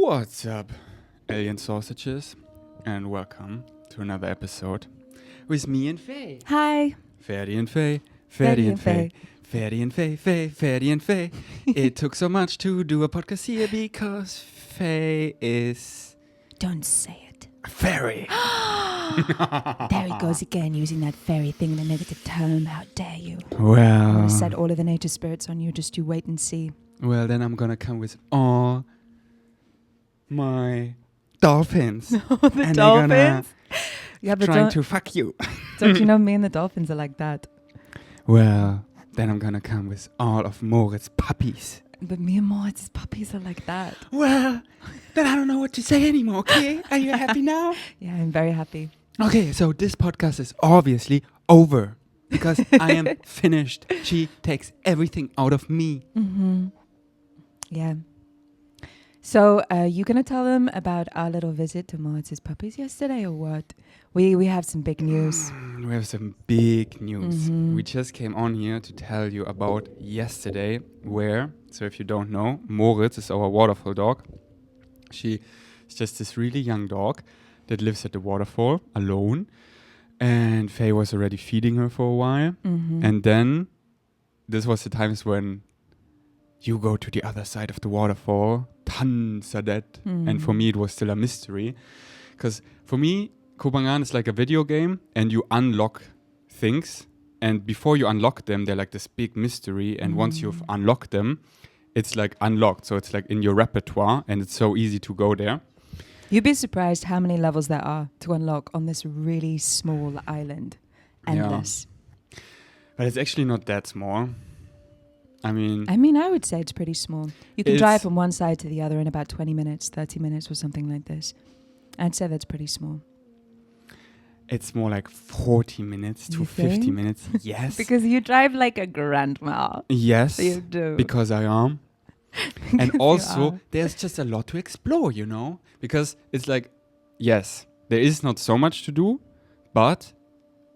What's up, alien sausages, and welcome to another episode with me and Faye. Hi. Ferdy and Faye, Ferdy and Faye, Ferdy and Faye, Faye, Ferdy and Faye. It took so much to do a podcast here because Faye is... Don't say it. a fairy. There he goes again, using that fairy thing in a negative term. How dare you? I Well, set all of the nature spirits on you. Just you wait and see. well, then I'm gonna come with all my dolphins. The and dolphins? they're gonna Yeah, but trying to fuck you. don't you know me and the dolphins are like that? Well, then I'm gonna come with all of Moritz's puppies. But me and Moritz's puppies are like that. Well, then I don't know what to say anymore, okay? Are you happy now? Yeah, I'm very happy. Okay, so this podcast is obviously over because I am finished. She takes everything out of me. Mm-hmm. Yeah. So, you gonna tell them about our little visit to Moritz's puppies yesterday or what? We have some big news. We have some big news. Mhm. We just came on here to tell you about yesterday where, so if you don't know, Moritz is our waterfall dog. She is just this really young dog that lives at the waterfall alone. And Faye was already feeding her for a while. Mm-hmm. And then this was the times when you go to the other side of the waterfall, Tansadet. And for me, it was still a mystery. Because for me, Kopangan is like a video game and you unlock things. And before you unlock them, they're like this big mystery. And once you've unlocked them, it's like unlocked. So it's like in your repertoire and it's so easy to go there. You'd be surprised how many levels there are to unlock on this really small island. Endless. But it's actually not that small. I mean, I would say it's pretty small. You can drive from one side to the other in about 20 minutes, 30 minutes or something like this. I'd say that's pretty small. it's more like 40 minutes to You 50 think? minutes. Yes. Because you drive like a grandma. Yes. You do. Because I am. And You also, are. there's just a lot to explore, you know? Because it's like, yes, there is not so much to do, but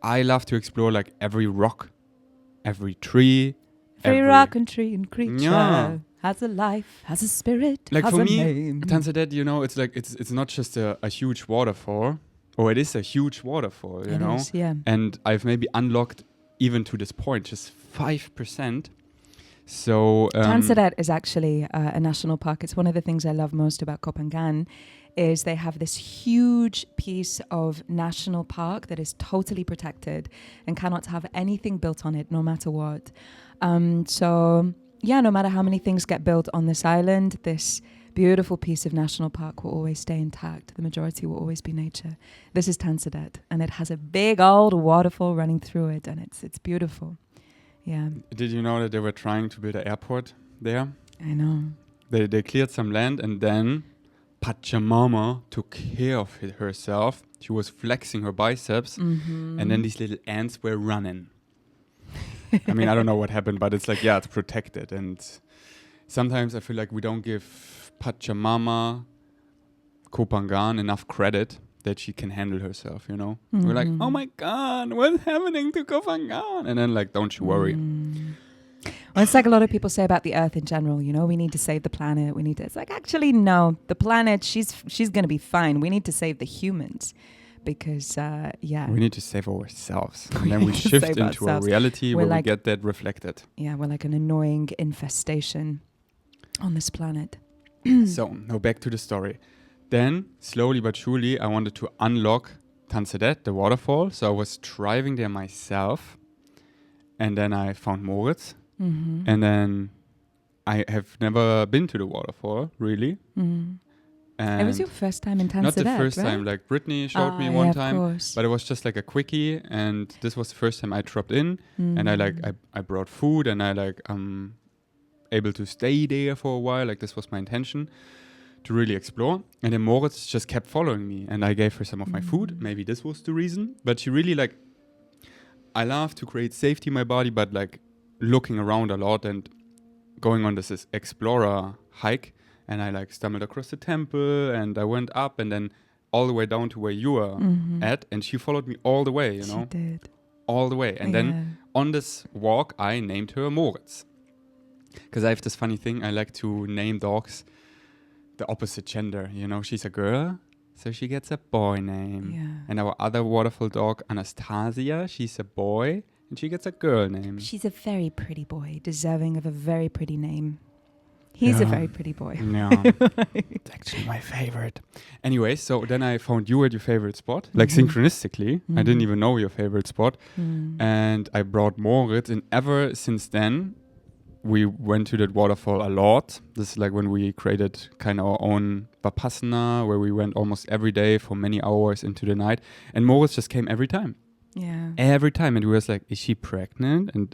I love to explore like every rock, every tree. Every rock and tree and creature Yeah. has a life, has a spirit, Like has for a me, name. Tansadet, you know, it's like, it's not just a huge waterfall, or it is a huge waterfall, you It know? is, yeah. And I've maybe unlocked, even to this point, just 5%. So... Tansadet is actually a national park. It's one of the things I love most about Kopangan is they have this huge piece of national park that is totally protected and cannot have anything built on it, no matter what. So, yeah, no matter how many things get built on this island, this beautiful piece of national park will always stay intact. The majority will always be nature. This is Tansadet, and it has a big old waterfall running through it, and it's beautiful. Yeah, Did you know that they were trying to build an airport there? I know. They cleared some land and then Pachamama took care of herself. She was flexing her biceps and then these little ants were running. I mean, I don't know what happened, but it's like, yeah, it's protected. And sometimes I feel like we don't give Pachamama Kopangan enough credit that she can handle herself, you know? We're like, oh my God, what's happening to Kopangan? And then like, don't you worry. Well, it's like a lot of people say about the Earth in general, you know, we need to save the planet. It's like, actually, no, the planet, she's going to be fine. We need to save the humans because, yeah. We need to save ourselves. And then we need to shift save into ourselves. a reality We're where we like- get that reflected. Yeah, we're like an annoying infestation on this planet. So, now back to the story. Then, slowly but surely, I wanted to unlock Tansadet, the waterfall. So I was driving there myself. And then I found Moritz. And then I have never been to the waterfall, really. And It was your first time in Tansadet, not the first right? time. Like Brittany showed me yeah, one of time. course. But it was just like a quickie. And this was the first time I dropped in. And I brought food and able to stay there for a while. Like this was my intention to really explore. And then Moritz just kept following me and I gave her some of my food. Maybe this was the reason. But she really like, I love to create safety in my body, but like looking around a lot and going on this explorer hike. And I like stumbled across the temple and I went up and then all the way down to where you were at. And she followed me all the way, you know, She did. all the way. And then on this walk, I named her Moritz. Because I have this funny thing. I like to name dogs the opposite gender. You know, she's a girl, so she gets a boy name. Yeah. And our other waterfall dog, Anastasia, she's a boy, and she gets a girl name. She's a very pretty boy, deserving of a very pretty name. He's a very pretty boy. Yeah. It's actually my favorite. Anyway, so then I found you at your favorite spot, like synchronistically. I didn't even know your favorite spot. And I brought Moritz, and ever since then, we went to that waterfall a lot. This is like when we created kind of our own Vipassana, where we went almost every day for many hours into the night. And Moritz just came every time. Yeah. Every time. And we was like, is she pregnant? And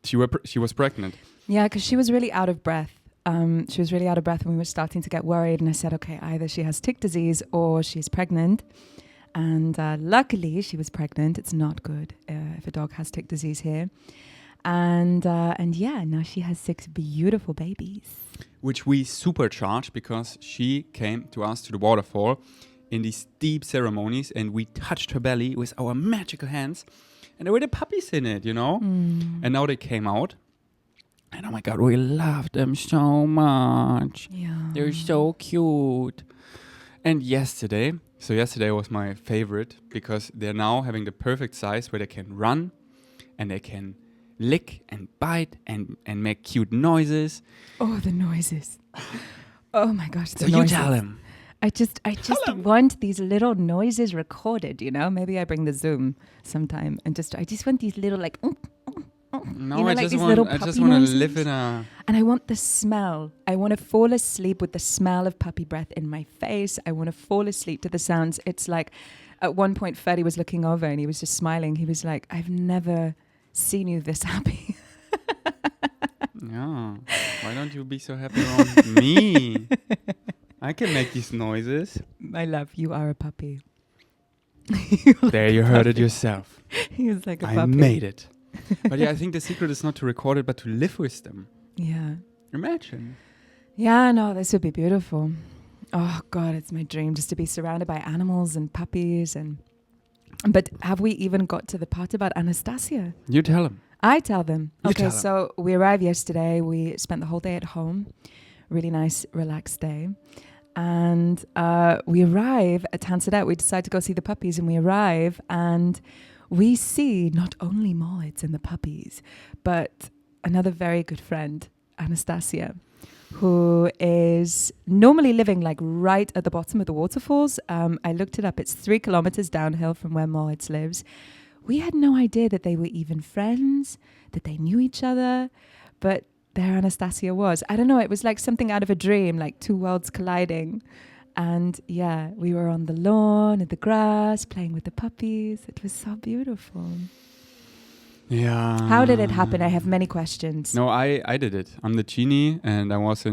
she was pregnant. Yeah, because she was really out of breath. She was really out of breath and we were starting to get worried. And I said, okay, either she has tick disease or she's pregnant. And luckily, she was pregnant. It's not good if a dog has tick disease here. And yeah, now she has 6 beautiful babies. Which we supercharged because she came to us to the waterfall in these deep ceremonies and we touched her belly with our magical hands. And there were the puppies in it, you know? And now they came out. And oh my God, we love them so much. Yeah. They're so cute. And yesterday was my favorite because they're now having the perfect size where they can run and they can lick and bite and make cute noises. Oh, the noises. Oh my gosh, the so noises. You tell him. I just want these little noises recorded, you know? Maybe I bring the Zoom sometime and I just want these little like... No, you know, I like just want to live in a... And I want the smell. I want to fall asleep with the smell of puppy breath in my face. I want to fall asleep to the sounds. It's like, at one point, Freddie was looking over and he was just smiling. He was like, I've never seen you this happy. Yeah. Why don't you be so happy around me? I can make these noises. My love, you are a puppy. There you heard it yourself. He was like a puppy. I made it. But yeah, I think the secret is not to record it, but to live with them. Yeah. Imagine. Yeah, no, this would be beautiful. Oh God, it's my dream just to be surrounded by animals and puppies but have we even got to the part about Anastasia? You tell them. I tell them. Okay, so we arrived yesterday. We spent the whole day at home. Really nice, relaxed day. And we arrive at Tansadet. We decide to go see the puppies and we arrive and we see not only Moritz and the puppies, but another very good friend, Anastasia, who is normally living like right at the bottom of the waterfalls. I looked it up. It's 3 kilometers downhill from where Moritz lives. We had no idea that they were even friends, that they knew each other, but there Anastasia was. I don't know. It was like something out of a dream, like 2 worlds colliding. And yeah, we were on the lawn, in the grass, playing with the puppies. It was so beautiful. Yeah. How did it happen? I have many questions. No, I did it. I'm the genie, and I went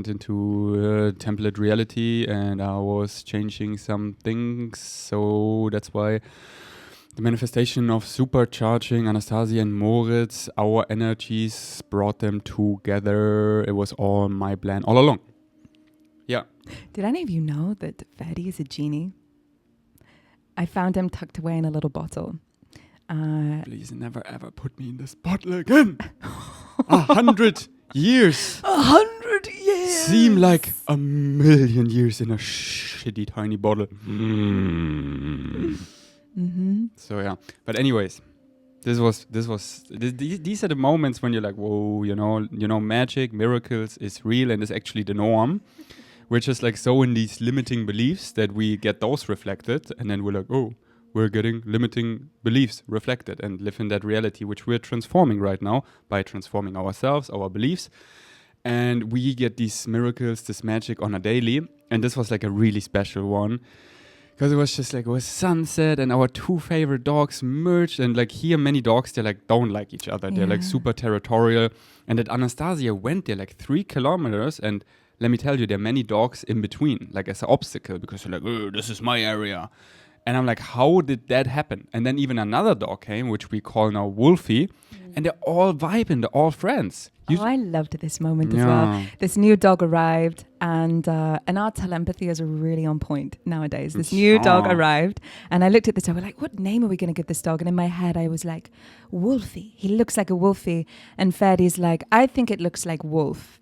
into template reality, and I was changing some things. So that's why the manifestation of supercharging Anastasia and Moritz, our energies brought them together. It was all my plan all along. Yeah. Did any of you know that Faye is a genie? I found him tucked away in a little bottle. Please never ever put me in this bottle again. 100 years. 100 years. Seem like a million years in a shitty tiny bottle. So yeah. But anyways, these are the moments when you're like, whoa, you know, magic, miracles is real and is actually the norm. We're just like so in these limiting beliefs that we get those reflected, and then we're like, oh, we're getting limiting beliefs reflected and live in that reality, which we're transforming right now by transforming ourselves, our beliefs. And we get these miracles, this magic on a daily. And this was like a really special one because it was just like, it was sunset and our 2 favorite dogs merged. And like here, many dogs, they like don't like each other. They're like super territorial. And that Anastasia went there like 3 kilometers. And let me tell you, there are many dogs in between, like as an obstacle, because they're like, oh, this is my area. And I'm like, how did that happen? And then even another dog came, which we call now Wolfie, and they're all vibing, they're all friends. I loved this moment as well. This new dog arrived, and our telepathy is really on point nowadays. This new dog arrived, and I looked at this dog, like, what name are we going to give this dog? And in my head, I was like, Wolfie. He looks like a Wolfie. And Ferdy's like, I think it looks like Wolf.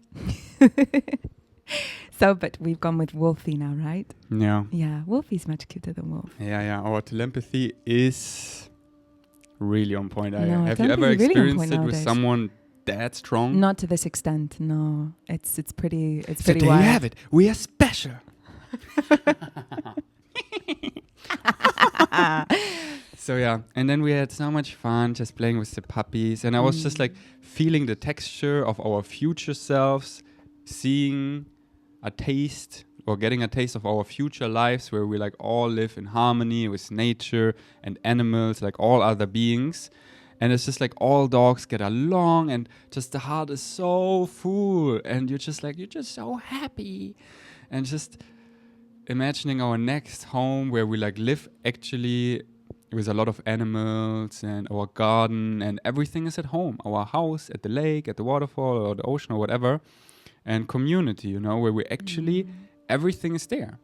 So, but we've gone with Wolfie now, right? Yeah. Yeah, Wolfie's much cuter than Wolf. Yeah. Our telepathy is really on point. No, Have you ever telepathy is really on experienced point it with nowadays. someone that strong? Not to this extent, no. It's pretty So pretty there wild. you have it. We are special. So yeah, and then we had so much fun just playing with the puppies, and I was just like feeling the texture of our future selves, seeing a taste or getting a taste of our future lives where we like all live in harmony with nature and animals, like all other beings. And it's just like all dogs get along, and just the heart is so full, and you're just so happy. And just imagining our next home where we like live actually with a lot of animals and our garden, and everything is at home. Our house at the lake, at the waterfall or the ocean or whatever. And community, you know, where we actually, everything is there.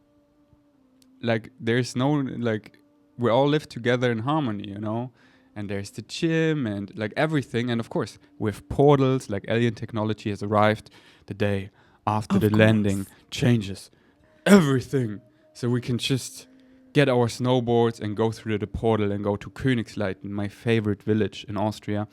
Like there's no, like we all live together in harmony, you know. And there's the gym and like everything. And of course, with portals, like alien technology has arrived the day after the landing, changes everything. So we can just get our snowboards and go through the portal and go to Königsleiten, my favorite village in Austria,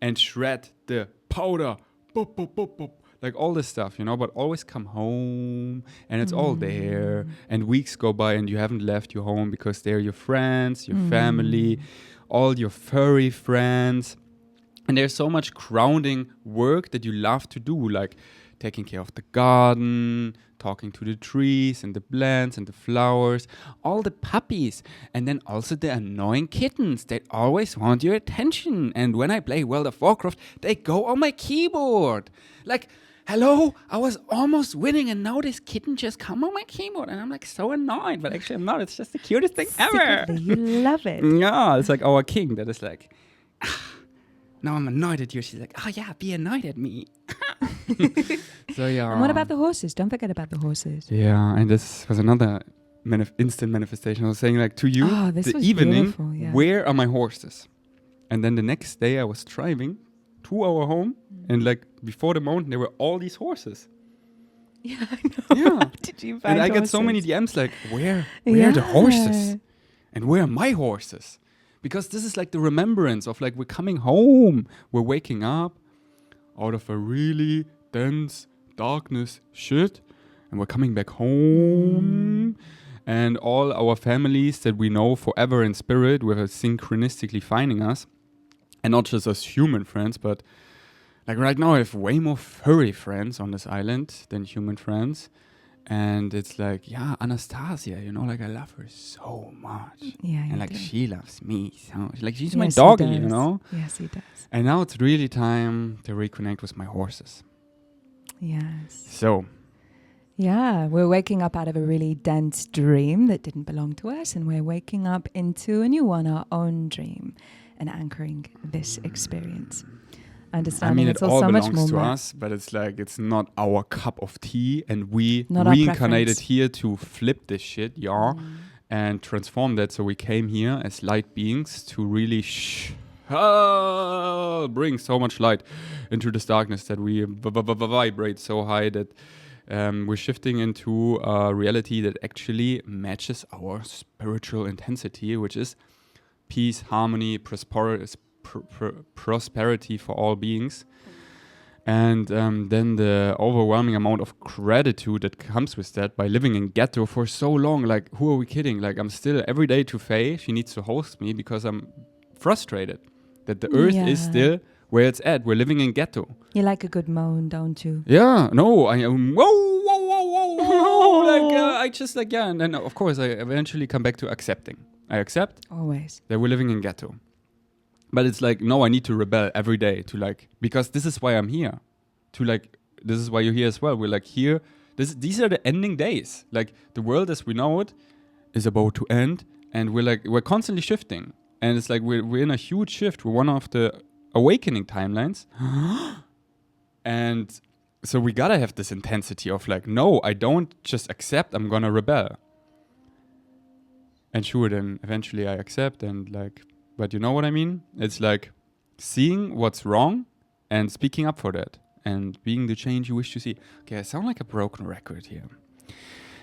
and shred the powder. Bop, bop, bop, bop. Like all this stuff, you know, but always come home and it's all there. And weeks go by and you haven't left your home because they're your friends, your family, all your furry friends. And there's so much grounding work that you love to do, like taking care of the garden, talking to the trees and the plants and the flowers, all the puppies, and then also the annoying kittens that always want your attention. And when I play World of Warcraft, they go on my keyboard. Like, hello, I was almost winning and now this kitten just come on my keyboard and I'm like so annoyed, but actually I'm not. It's just the cutest thing ever. You love it. Yeah, it's like our king that is like, now I'm annoyed at you. She's like, oh yeah, be annoyed at me. So yeah. And what about the horses? Don't forget about the horses. Yeah, and this was another instant manifestation. I was saying like to you, this the was evening, yeah. where are my horses? And then the next day I was driving to our home and like before the mountain there were all these horses. Yeah, I know. Yeah. Did you find And I get so many DMs like, where are the horses? And where are my horses? Because this is like the remembrance of like we're coming home. We're waking up out of a really dense darkness shit. And we're coming back home. And all our families that we know forever in spirit were synchronistically finding us. And not just as human friends, but like right now I have way more furry friends on this island than human friends. And it's like, yeah, Anastasia, you know, like I love her so much. Yeah, and like do. she loves me so much. Like she's my Yes, doggy, he you does. know? Yes, he does. And now it's really time to reconnect with my horses. Yes. So. Yeah, we're waking up out of a really dense dream that didn't belong to us, and we're waking up into a new one, our own dream, and anchoring this experience. Understanding I mean, it's it all all so much belongs more. to us, but it's like it's not our cup of tea, and we Not our reincarnated preference. here to flip this shit, and transform that. So we came here as light beings to really bring so much light into this darkness that we vibrate so high that we're shifting into a reality that actually matches our spiritual intensity, which is peace, harmony, prosperity for all beings. And then the overwhelming amount of gratitude that comes with that by living in ghetto for so long. Like, who are we kidding? Like, I'm still every day to Faye. She needs to host me because I'm frustrated that the earth is still where it's at. We're living in ghetto. You like a good moan, don't you? Yeah, no, I am. Whoa. Like, I just like, yeah. And then, of course, I eventually come back to accepting. I accept Always. that we're living in ghetto. But it's like, no, I need to rebel every day to like, because this is why I'm here. To like, this is why you're here as well. We're like here. These are the ending days. Like the world as we know it is about to end. And we're constantly shifting. And it's like, we're in a huge shift. We're one of the awakening timelines. And so we gotta have this intensity of like, no, I don't just accept, I'm gonna rebel. And sure, then eventually I accept and like, but you know what I mean? It's like seeing what's wrong and speaking up for that and being the change you wish to see. Okay, I sound like a broken record here.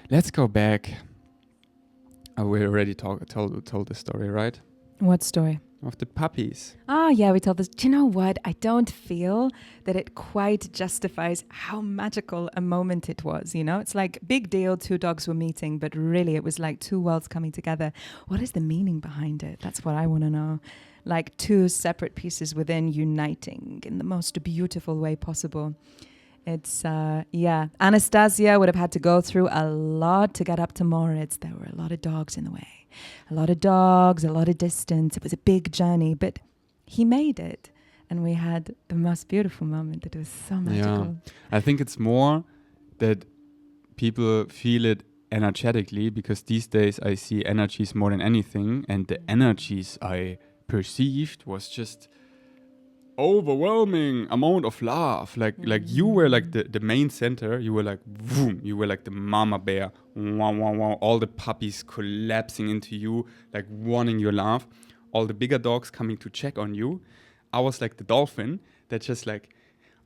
Let's go back. We already told the story, right? What story? Of the puppies. Ah, yeah, we told this. Do you know what? I don't feel that it quite justifies how magical a moment it was. You know, it's like big deal. 2 dogs were meeting, but really it was like 2 worlds coming together. What is the meaning behind it? That's what I want to know. Like 2 separate pieces within uniting in the most beautiful way possible. It's, Anastasia would have had to go through a lot to get up to Moritz. There were a lot of dogs in the way. A lot of dogs, a lot of distance. It was a big journey, but he made it. And we had the most beautiful moment. It was so magical. Yeah. I think it's more that people feel it energetically, because these days I see energies more than anything. And the energies I perceived was just overwhelming amount of love. Like you were like the main center. You were like boom. You were like the mama bear. Wow, wow, wow. All the puppies collapsing into you, like wanting your love. All the bigger dogs coming to check on you. I was like the dolphin that just like,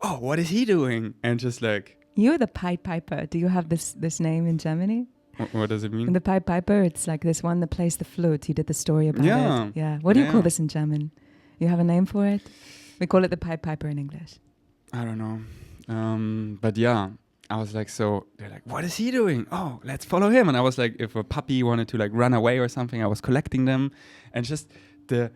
oh, what is he doing? And just like, you're the Pied Piper. Do you have this name in Germany? What does it mean? The Pied Piper, it's like this one that plays the flute. You did the story about Yeah. it. Yeah. What do you call this in German? You have a name for it? We call it the Pied Piper in English. I don't know. But yeah, I was like, so they're like, what is he doing? Oh, let's follow him. And I was like, if a puppy wanted to like run away or something, I was collecting them. And just the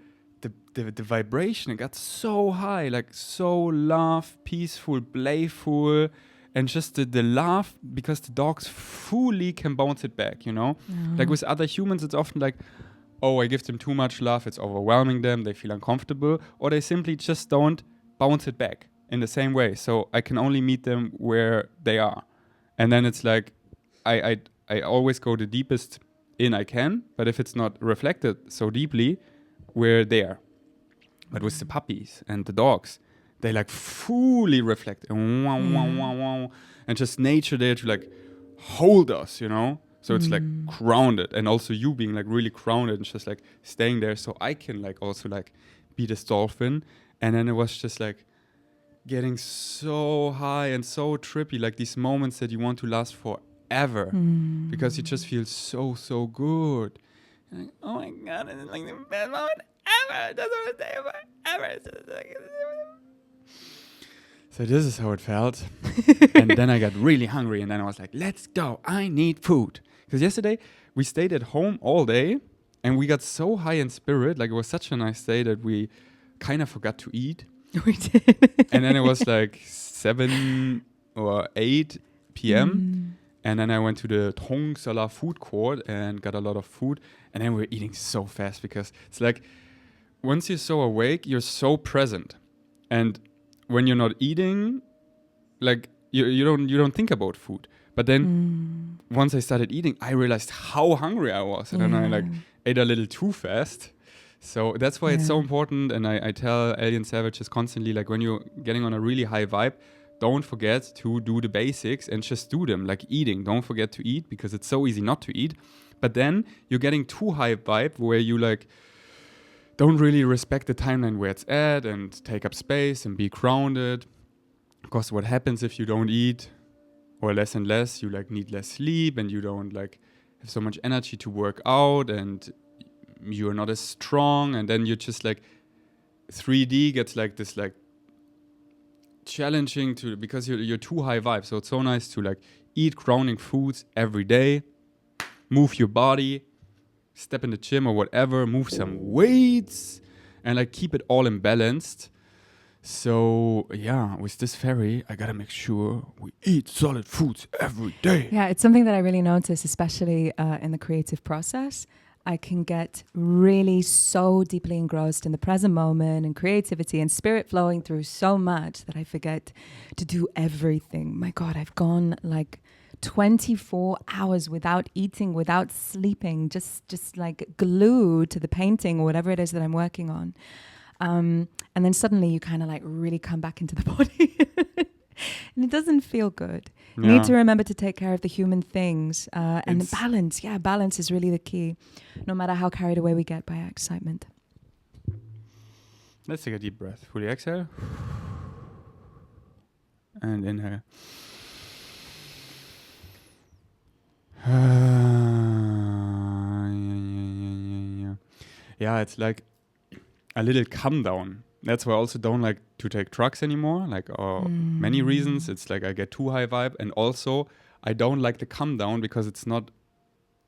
vibration, it got so high, like so love, peaceful, playful. And just the laugh, because the dogs fully can bounce it back, you know? Like with other humans, it's often like, oh, I give them too much love, it's overwhelming them, they feel uncomfortable, or they simply just don't bounce it back in the same way. So I can only meet them where they are. And then it's like, I always go the deepest in I can, but if it's not reflected so deeply, we're there. But with the puppies and the dogs, they like fully reflect and wow, wow, wow, wow. And just nature there to like hold us, you know? So it's like grounded, and also you being like really grounded and just like staying there, so I can like also like be this dolphin. And then it was just like getting so high and so trippy, like these moments that you want to last forever because you just feel so good. You're like, oh my god, this is like the best moment ever. That's what I say ever. So this is how it felt. And then I got really hungry, and then I was like, let's go, I need food. Because yesterday we stayed at home all day, and we got so high in spirit, like it was such a nice day that we kind of forgot to eat. We did. And then it was like 7 or 8 p.m. And then I went to the Tongsala food court and got a lot of food. And then we were eating so fast, because it's like once you're so awake, you're so present. And when you're not eating, like you don't think about food. But then once I started eating, I realized how hungry I was. And then I like ate a little too fast. So that's why it's so important. And I tell alien savages constantly, like when you're getting on a really high vibe, don't forget to do the basics and just do them, like eating. Don't forget to eat, because it's so easy not to eat. But then you're getting too high vibe where you like don't really respect the timeline where it's at and take up space and be grounded. Because what happens if you don't eat, or less and less, you like need less sleep, and you don't like have so much energy to work out, and you're not as strong, and then you're just like 3D gets like this like challenging to, because you're too high vibe. So it's so nice to like eat grounding foods every day, move your body, step in the gym or whatever, move some weights, and like keep it all imbalanced. So yeah, with this fairy, I gotta make sure we eat solid foods every day. Yeah, it's something that I really notice, especially in the creative process. I can get really so deeply engrossed in the present moment and creativity and spirit flowing through so much that I forget to do everything. My God, I've gone like 24 hours without eating, without sleeping, just like glued to the painting or whatever it is that I'm working on. And then suddenly you kind of like really come back into the body and it doesn't feel good. You need to remember to take care of the human things and the balance. Yeah, balance is really the key, no matter how carried away we get by our excitement. Let's take a deep breath. Fully exhale. and inhale. Yeah, it's like a little come down. That's why I also don't like to take drugs anymore. Like, many reasons. It's like I get too high vibe, and also I don't like the come down because it's not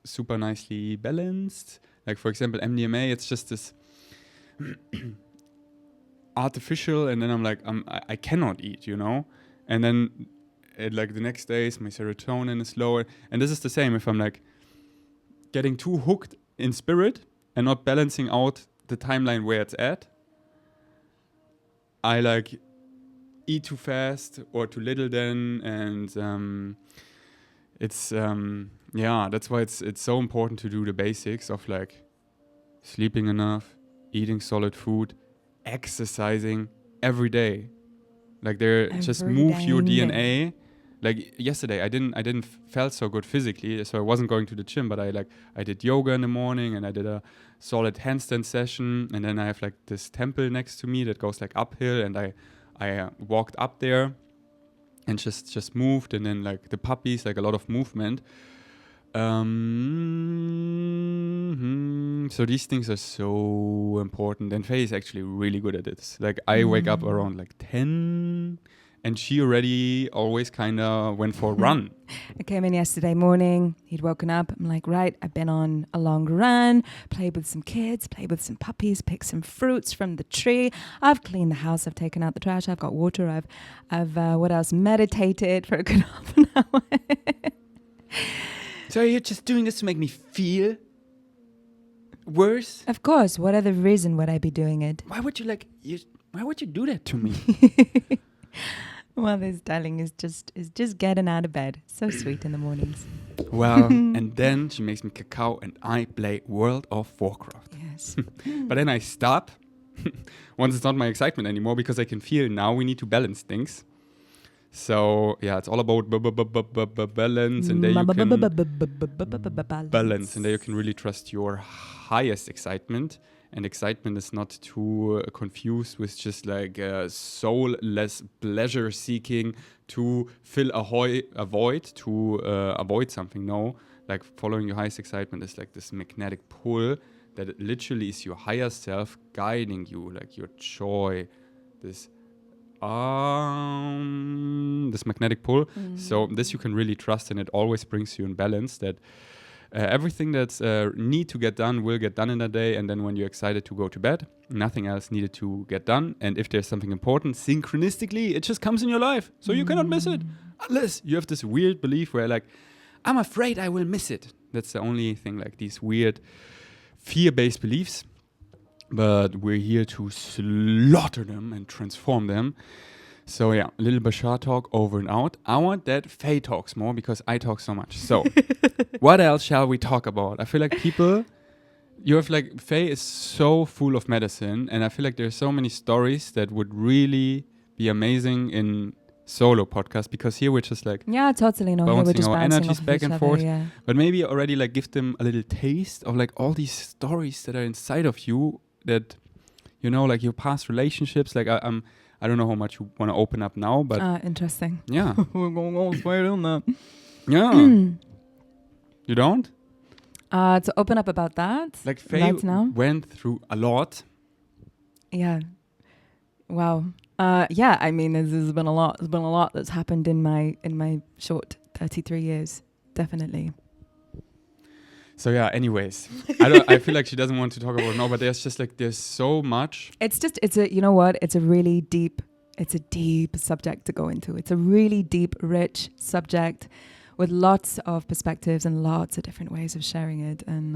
super nicely balanced. Like, for example, MDMA, it's just this artificial, and then I'm like, I cannot eat, and then like the next days my serotonin is lower, and this is the same if I'm like getting too hooked in spirit and not balancing out the timeline where it's at. I like eat too fast or too little then, and it's that's why it's so important to do the basics of like sleeping enough, eating solid food, exercising every day. Like just move your DNA. Like yesterday, I didn't felt so good physically, so I wasn't going to the gym. But I did yoga in the morning, and I did a solid handstand session, and then I have like this temple next to me that goes like uphill, and I walked up there, and just moved, and then like the puppies, like a lot of movement. So these things are so important, and Faye is actually really good at it. Like I wake up around like 10, and she already always kind of went for a run. I came in yesterday morning, he'd woken up, I'm like, right, I've been on a long run, played with some kids, played with some puppies, picked some fruits from the tree, I've cleaned the house, I've taken out the trash, I've got water, I've what else, meditated for a good half an hour. So you're just doing this to make me feel worse? Of course. What other reason would I be doing it? Why would you do that to me? Well, this darling is just getting out of bed. So sweet in the mornings. Well, and then she makes me cacao, and I play World of Warcraft. Yes. But then I stop once it's not my excitement anymore, because I can feel now we need to balance things. So yeah, it's all about balance, and there you can balance, and there you can really trust your highest excitement. And excitement is not too confused with just like soulless pleasure seeking to fill a void, to avoid something. No, like following your highest excitement is like this magnetic pull that literally is your higher self guiding you, like your joy, this magnetic pull. So this you can really trust, and it always brings you in balance, that everything that's need to get done will get done in a day, and then when you're excited to go to bed, nothing else needed to get done. And if there's something important, synchronistically, it just comes in your life, so you cannot miss it, unless you have this weird belief where like, I'm afraid I will miss it. That's the only thing, like these weird fear-based beliefs. But we're here to slaughter them and transform them. So yeah, a little Bashar talk over and out. I want that Faye talks more, because I talk so much. So what else shall we talk about? I feel like Faye is so full of medicine, and I feel like there's so many stories that would really be amazing in solo podcast, because here we're just like totally bouncing our energies back and forth. Yeah. But maybe already like give them a little taste of like all these stories that are inside of you, that like your past relationships. Like I don't know how much you want to open up now, but interesting. Yeah. We're going all straight on that. Yeah. You don't? To open up about that. Like Faye right now? went through a lot. Yeah. Wow. Yeah, I mean, there's been a lot. There's been a lot that's happened in my short 33 years. Definitely. So yeah, anyways, I feel like she doesn't want to talk about it now, but there's so much. It's a really deep, it's a deep subject to go into. It's a really deep, rich subject with lots of perspectives and lots of different ways of sharing it. And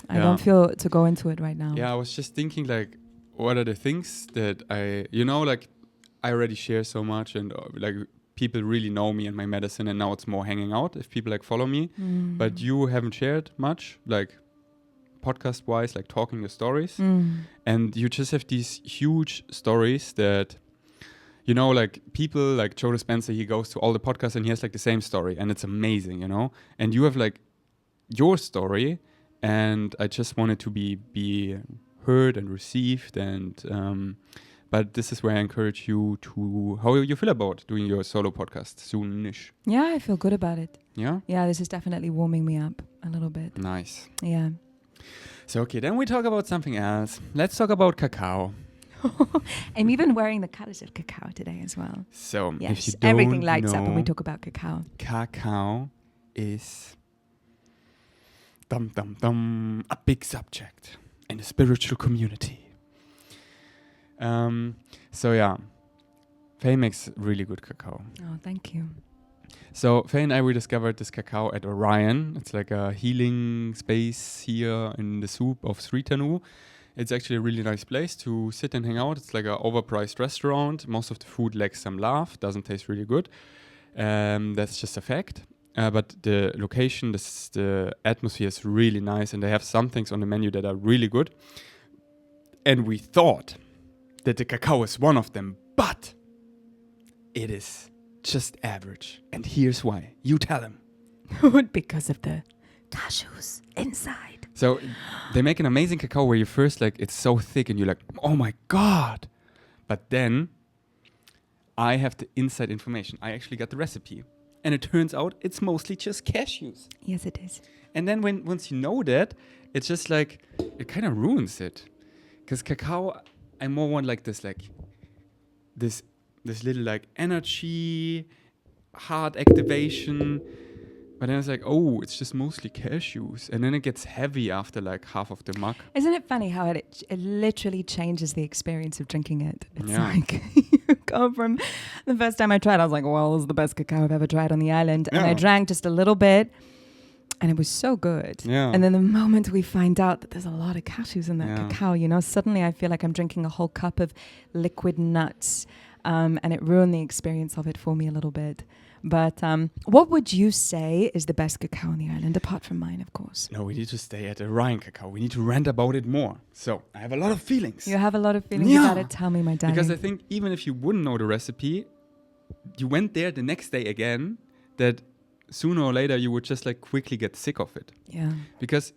I don't feel to go into it right now. Yeah, I was just thinking like, what are the things that I already share so much, and like people really know me and my medicine, and now it's more hanging out if people like follow me. But you haven't shared much, like podcast wise, like talking your stories, and you just have these huge stories that like people like Joe Dispenza, he goes to all the podcasts and he has like the same story, and it's amazing, and you have like your story, and I just wanted to be heard and received, and but this is where I encourage you to, how you feel about doing your solo podcast soonish. Yeah, I feel good about it. Yeah? Yeah, this is definitely warming me up a little bit. Nice. Yeah. So, okay, then we talk about something else. Let's talk about cacao. I'm even wearing the colors of cacao today as well. So, if Yes, you don't everything lights up when we know, talk about cacao. cacao is a big subject in the spiritual community. So yeah, Faye makes really good cacao. Oh, thank you. So Faye and I rediscovered this cacao at Orion. It's like a healing space here in the soup of Sritanu. It's actually a really nice place to sit and hang out. It's like an overpriced restaurant. Most of the food lacks some love, doesn't taste really good. That's just a fact. But the location, the atmosphere is really nice, and they have some things on the menu that are really good. And we thought that the cacao is one of them, but it is just average. And here's why. You tell him. Because of the cashews inside. So they make an amazing cacao where you first like, it's so thick and you're like, oh my God. But then I have the inside information. I actually got the recipe. And it turns out it's mostly just cashews. Yes, it is. And then once you know that, it's just like, it kind of ruins it. Because cacao, I more want like this little like energy, heart activation. But then it's like, oh, it's just mostly cashews. And then it gets heavy after like half of the mug. Isn't it funny how it literally changes the experience of drinking it? It's Yeah. like you go from the first time I tried, I was like, well, this is the best cacao I've ever tried on the island. And I Yeah. drank just a little bit and it was so good. Yeah. And then the moment we find out that there's a lot of cashews in that Yeah. cacao, you know, suddenly I feel like I'm drinking a whole cup of liquid nuts. And it ruined the experience of it for me a little bit. But what would you say is the best cacao on the island, apart from mine, of course? No, we need to stay at Orion Cacao. We need to rant about it more. So I have a lot of feelings. You have a lot of feelings Yeah. about it. Tell me, my darling. Because I think even if you wouldn't know the recipe, you went there the next day again, that sooner or later you would just like quickly get sick of it. Yeah. Because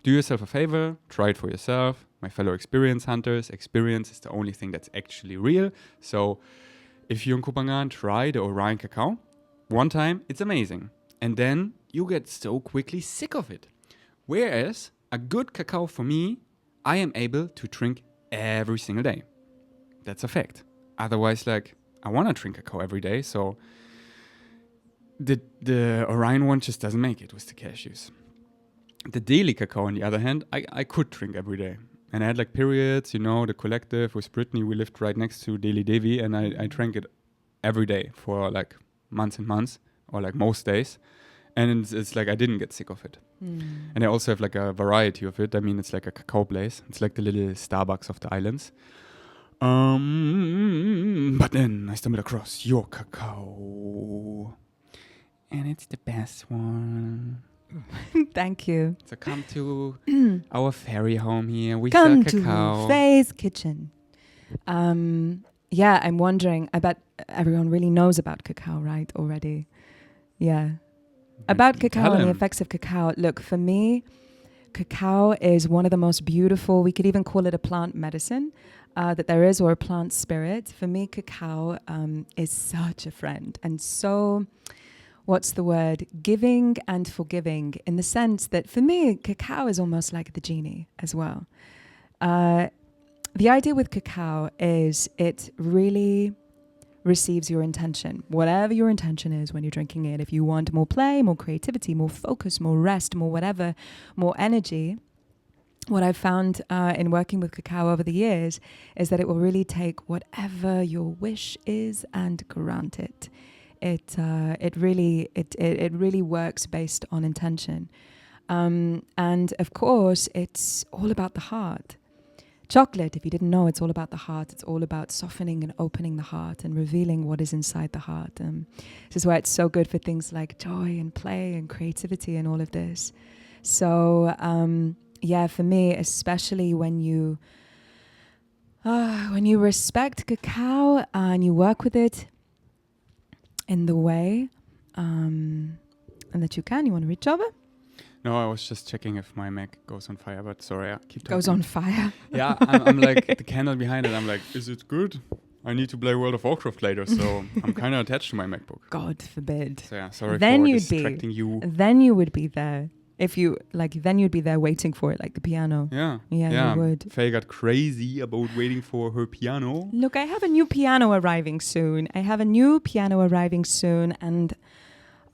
do yourself a favor, try it for yourself. My fellow experience hunters, experience is the only thing that's actually real. So if you're in Kopangan, try the Orion Cacao. One time, it's amazing. And then you get so quickly sick of it. Whereas a good cacao for me, I am able to drink every single day. That's a fact. Otherwise, like, I want to drink cacao every day. So the Orion one just doesn't make it with the cashews. The daily cacao, on the other hand, I could drink every day. And I had like periods, you know, the collective with Brittany, we lived right next to Daily Devi, and I drank it every day for like months and months, or like most days. And it's like I didn't get sick of it. And I also have like a variety of it. I mean, it's like a cacao place. It's like the little Starbucks of the islands. But then I stumbled across your cacao. And it's the best one. Thank you. So come to our fairy home here. We Come sell cacao. to Faye's Kitchen. Yeah, I'm wondering. I bet everyone really knows about cacao, right? Already. Yeah. About cacao Tell and the him. effects of cacao. Look, for me, cacao is one of the most beautiful, we could even call it a plant medicine that there is, or a plant spirit. For me, cacao is such a friend and so, what's the word? Giving and forgiving, in the sense that for me, cacao is almost like the genie as well. The idea with cacao is it really receives your intention, whatever your intention is when you're drinking it. If you want more play, more creativity, more focus, more rest, more whatever, more energy, what I've found in working with cacao over the years is that it will really take whatever your wish is and grant it. It really works based on intention. And of course, it's all about the heart. Chocolate, if you didn't know, it's all about the heart. It's all about softening and opening the heart and revealing what is inside the heart. This is why it's so good for things like joy and play and creativity and all of this. So, yeah, for me, especially when you respect cacao and you work with it in the way and that you want to reach over? No, I was just checking if my Mac goes on fire, but sorry, keep talking. Goes on fire. Yeah, I'm like the candle behind it. I'm like, is it good? I need to play World of Warcraft later, so I'm kind of attached to my MacBook. God forbid. So yeah, sorry Then for you'd distracting be, you. Then you would be there. If you like, then you'd be there waiting for it, like the piano. Yeah, You would. Faye got crazy about waiting for her piano. Look, I have a new piano arriving soon. And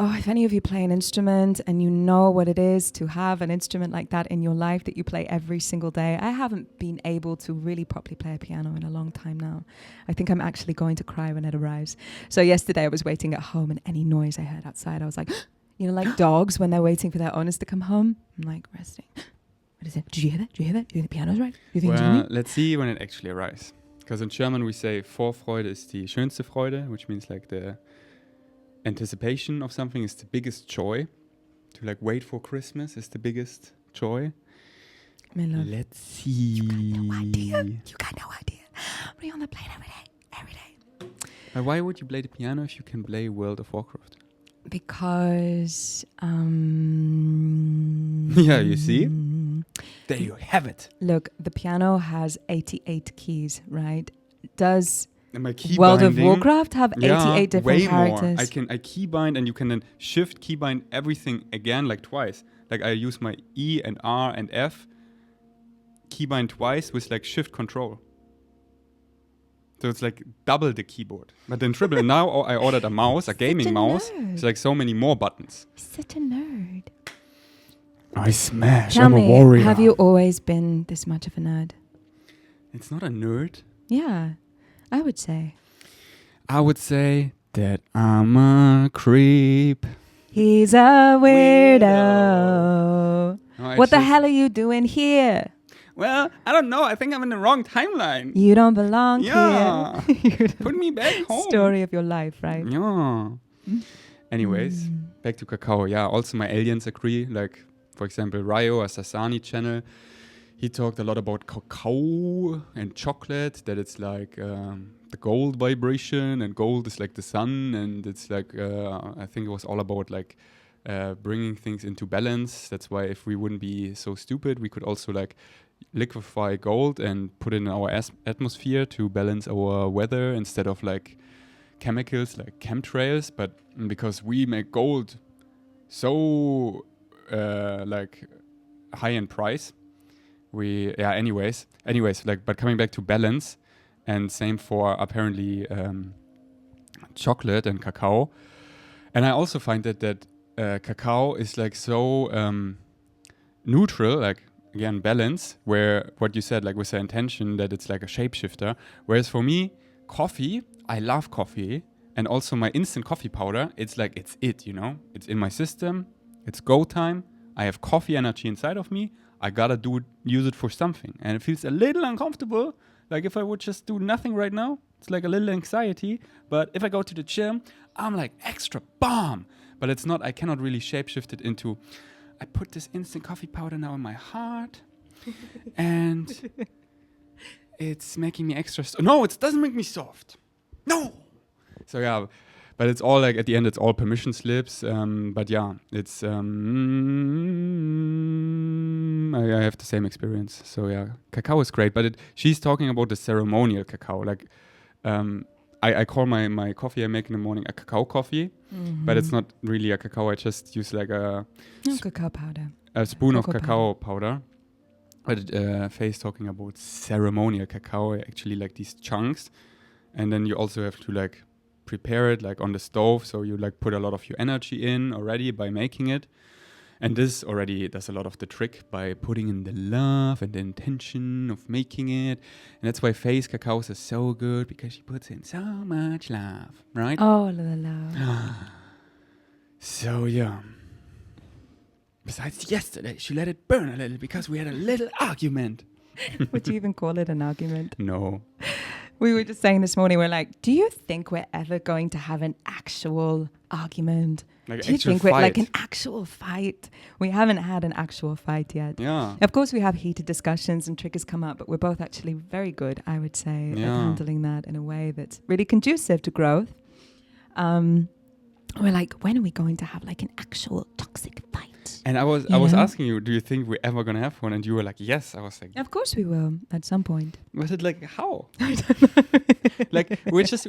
if any of you play an instrument and you know what it is to have an instrument like that in your life that you play every single day, I haven't been able to really properly play a piano in a long time now. I think I'm actually going to cry when it arrives. So yesterday I was waiting at home, and any noise I heard outside, I was like, you know, like dogs when they're waiting for their owners to come home. I'm like resting. What is it? Did you hear that? Do you think the piano's right? Do you think Well, let's see when it actually arrives. Because in German we say Vorfreude ist die schönste Freude, which means like the anticipation of something is the biggest joy. To like wait for Christmas is the biggest joy. My love. Let's see. You got no idea. We're on the plane every day. But why would you play the piano if you can play World of Warcraft? Because yeah, you see? There you have it. Look, the piano has 88 keys, right? Does And my key World of binding, Warcraft have 88 different way characters? More. I keybind, and you can then shift keybind everything again like twice. Like I use my E and R and F keybind twice with like shift control. So it's like double the keyboard. But then triple. And now I ordered a mouse, a gaming mouse. It's like so many more buttons. Such a nerd. I smash. Tell I'm me, a warrior. have you always been this much of a nerd? It's not a nerd. Yeah, I would say. I would say that I'm a creep. He's a weirdo. No, What the hell are you doing here? Well, I don't know. I think I'm in the wrong timeline. You don't belong Yeah. here. Put me back home. Story of your life, right? Yeah. Anyways, back to cacao. Yeah, also my aliens agree. Like, for example, Ryo, a Sasani channel, he talked a lot about cacao and chocolate, that it's like the gold vibration, and gold is like the sun, and it's like, I think it was all about like bringing things into balance. That's why if we wouldn't be so stupid, we could also like liquefy gold and put it in our atmosphere to balance our weather instead of like chemicals like chemtrails. But because we make gold so like high in price, anyways like, but coming back to balance, and same for apparently chocolate and cacao. And I also find that cacao is like so neutral, like again balance, where what you said, like with the intention that it's like a shapeshifter. Whereas for me, coffee, I love coffee, and also my instant coffee powder, it's like it's in my system, it's go time. I have coffee energy inside of me. I gotta use it for something, and it feels a little uncomfortable. Like if I would just do nothing right now, it's like a little anxiety. But if I go to the gym, I'm like extra bomb. But it's not, I cannot really shapeshift it into, I put this instant coffee powder now in my heart and it's making me extra no, it doesn't make me soft. No. So yeah, but it's all like, at the end, it's all permission slips. But yeah, it's, I have the same experience. So yeah, cacao is great, but she's talking about the ceremonial cacao. Like, I call my coffee I make in the morning a cacao coffee, but it's not really a cacao. I just use like cacao powder. A spoon of cacao powder. But Faye's talking about ceremonial cacao, actually like these chunks. And then you also have to like prepare it like on the stove. So you like put a lot of your energy in already by making it. And this already does a lot of the trick by putting in the love and the intention of making it. And that's why Faye's cacaos are so good, because she puts in so much love, right? Oh, the love. So, yeah. Besides yesterday, she let it burn a little because we had a little argument. Would you even call it an argument? No. We were just saying this morning, we're like, do you think we're ever going to have an actual argument? Like do you think we're like an actual fight? We haven't had an actual fight yet. Yeah. Of course, we have heated discussions and triggers come up, but we're both actually very good, I would say, at handling that in a way that's really conducive to growth. We're like, when are we going to have like an actual toxic fight? And I was asking you, do you think we're ever gonna have one? And you were like, yes. I was like, of course we will at some point. was it like how? Like we're just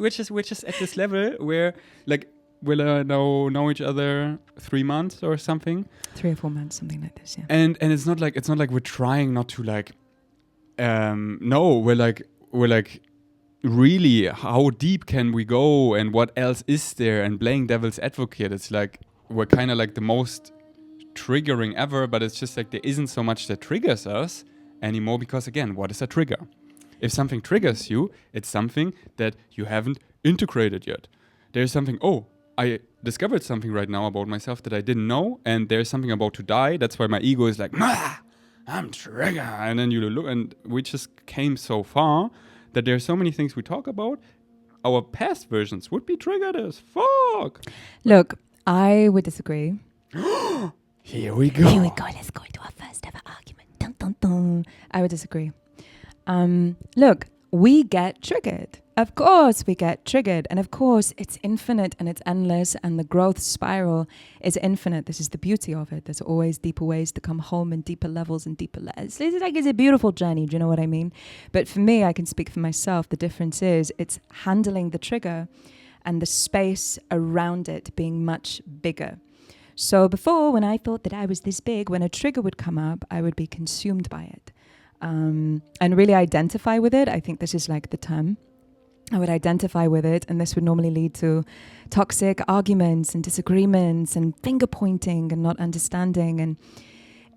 at this level where like we'll know each other 3 months or something. 3 or 4 months, something like this. Yeah. And it's not like we're trying not to like. No, we're like. Really, how deep can we go and what else is there, and playing devil's advocate, it's like we're kind of like the most triggering ever, but it's just like there isn't so much that triggers us anymore, because again, what is a trigger? If something triggers you, it's something that you haven't integrated yet. There's something, I discovered something right now about myself that I didn't know, and there's something about to die. That's why my ego is like, I'm trigger. And then you look, and we just came so far that there are so many things we talk about. Our past versions would be triggered as fuck. Look, I would disagree. Here we go. Let's go into our first ever argument. Dun, dun, dun. I would disagree. Look, we get triggered. Of course we get triggered. And of course it's infinite and it's endless, and the growth spiral is infinite. This is the beauty of it. There's always deeper ways to come home and deeper levels and deeper levels. It's a beautiful journey. Do you know what I mean? But for me, I can speak for myself. The difference is it's handling the trigger and the space around it being much bigger. So before, when I thought that I was this big, when a trigger would come up, I would be consumed by it. And really identify with it. I think this is like the term. I would identify with it, and this would normally lead to toxic arguments and disagreements and finger pointing and not understanding. And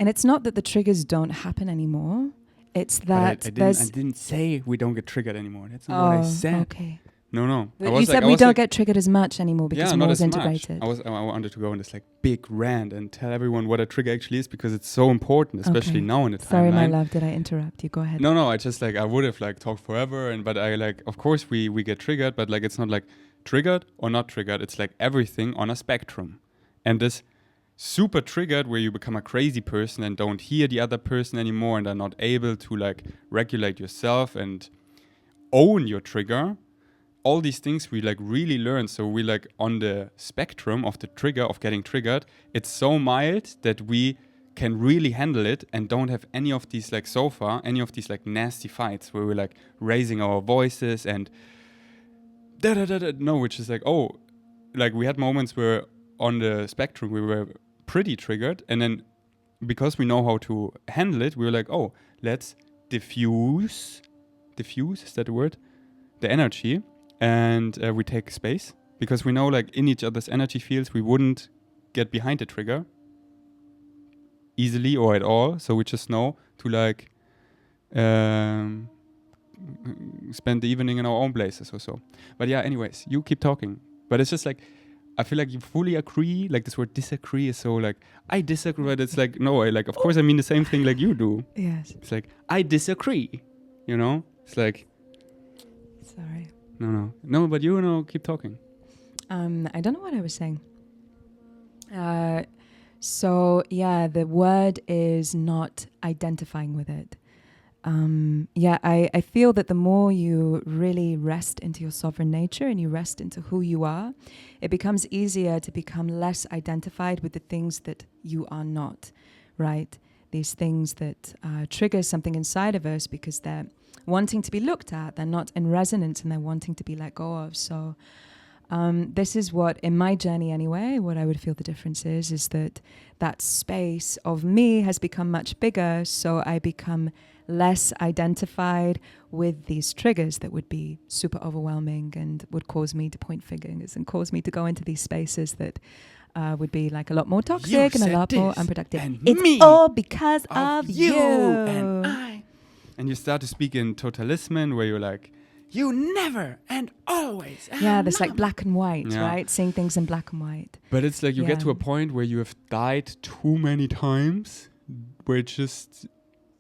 it's not that the triggers don't happen anymore. It's that I didn't say we don't get triggered anymore. That's not what I said. Okay. No. You said we don't get triggered as much anymore because more is integrated. I wanted to go on this like big rant and tell everyone what a trigger actually is, because it's so important, especially now in the timeline. Sorry, my love, did I interrupt you? Go ahead. No, I just like, I would have like talked forever, but I like, of course we get triggered, but like it's not like triggered or not triggered. It's like everything on a spectrum. And this super triggered where you become a crazy person and don't hear the other person anymore and are not able to like regulate yourself and own your trigger. All these things we like really learn. So we like on the spectrum of the trigger of getting triggered, it's so mild that we can really handle it and don't have any of these like so far, any of these like nasty fights where we're like raising our voices and which is like, like we had moments where on the spectrum we were pretty triggered, and then because we know how to handle it, we were like, let's diffuse, is that the word? The energy. And we take space, because we know like in each other's energy fields we wouldn't get behind the trigger easily or at all. So we just know to like spend the evening in our own places or so. But yeah, anyways, you keep talking. But it's just like, I feel like you fully agree. Like this word disagree is so like, I disagree, but it's like, no, of course I mean the same thing like you do. Yes. It's like, I disagree, you know? It's like... Sorry. No, but you know, keep talking. I don't know what I was saying. So yeah, the word is not identifying with it. I feel that the more you really rest into your sovereign nature and you rest into who you are, it becomes easier to become less identified with the things that you are not, right? These things that trigger something inside of us because they're wanting to be looked at, they're not in resonance, and they're wanting to be let go of. So this is what, in my journey anyway, what I would feel the difference is that space of me has become much bigger, so I become less identified with these triggers that would be super overwhelming and would cause me to point fingers and cause me to go into these spaces that would be like a lot more toxic and a lot more unproductive. It's all because of you and I. And you start to speak in totalisman, where you're like, you never and always. Yeah, there's like black and white, right? Seeing things in black and white. But it's like you get to a point where you have died too many times, where it just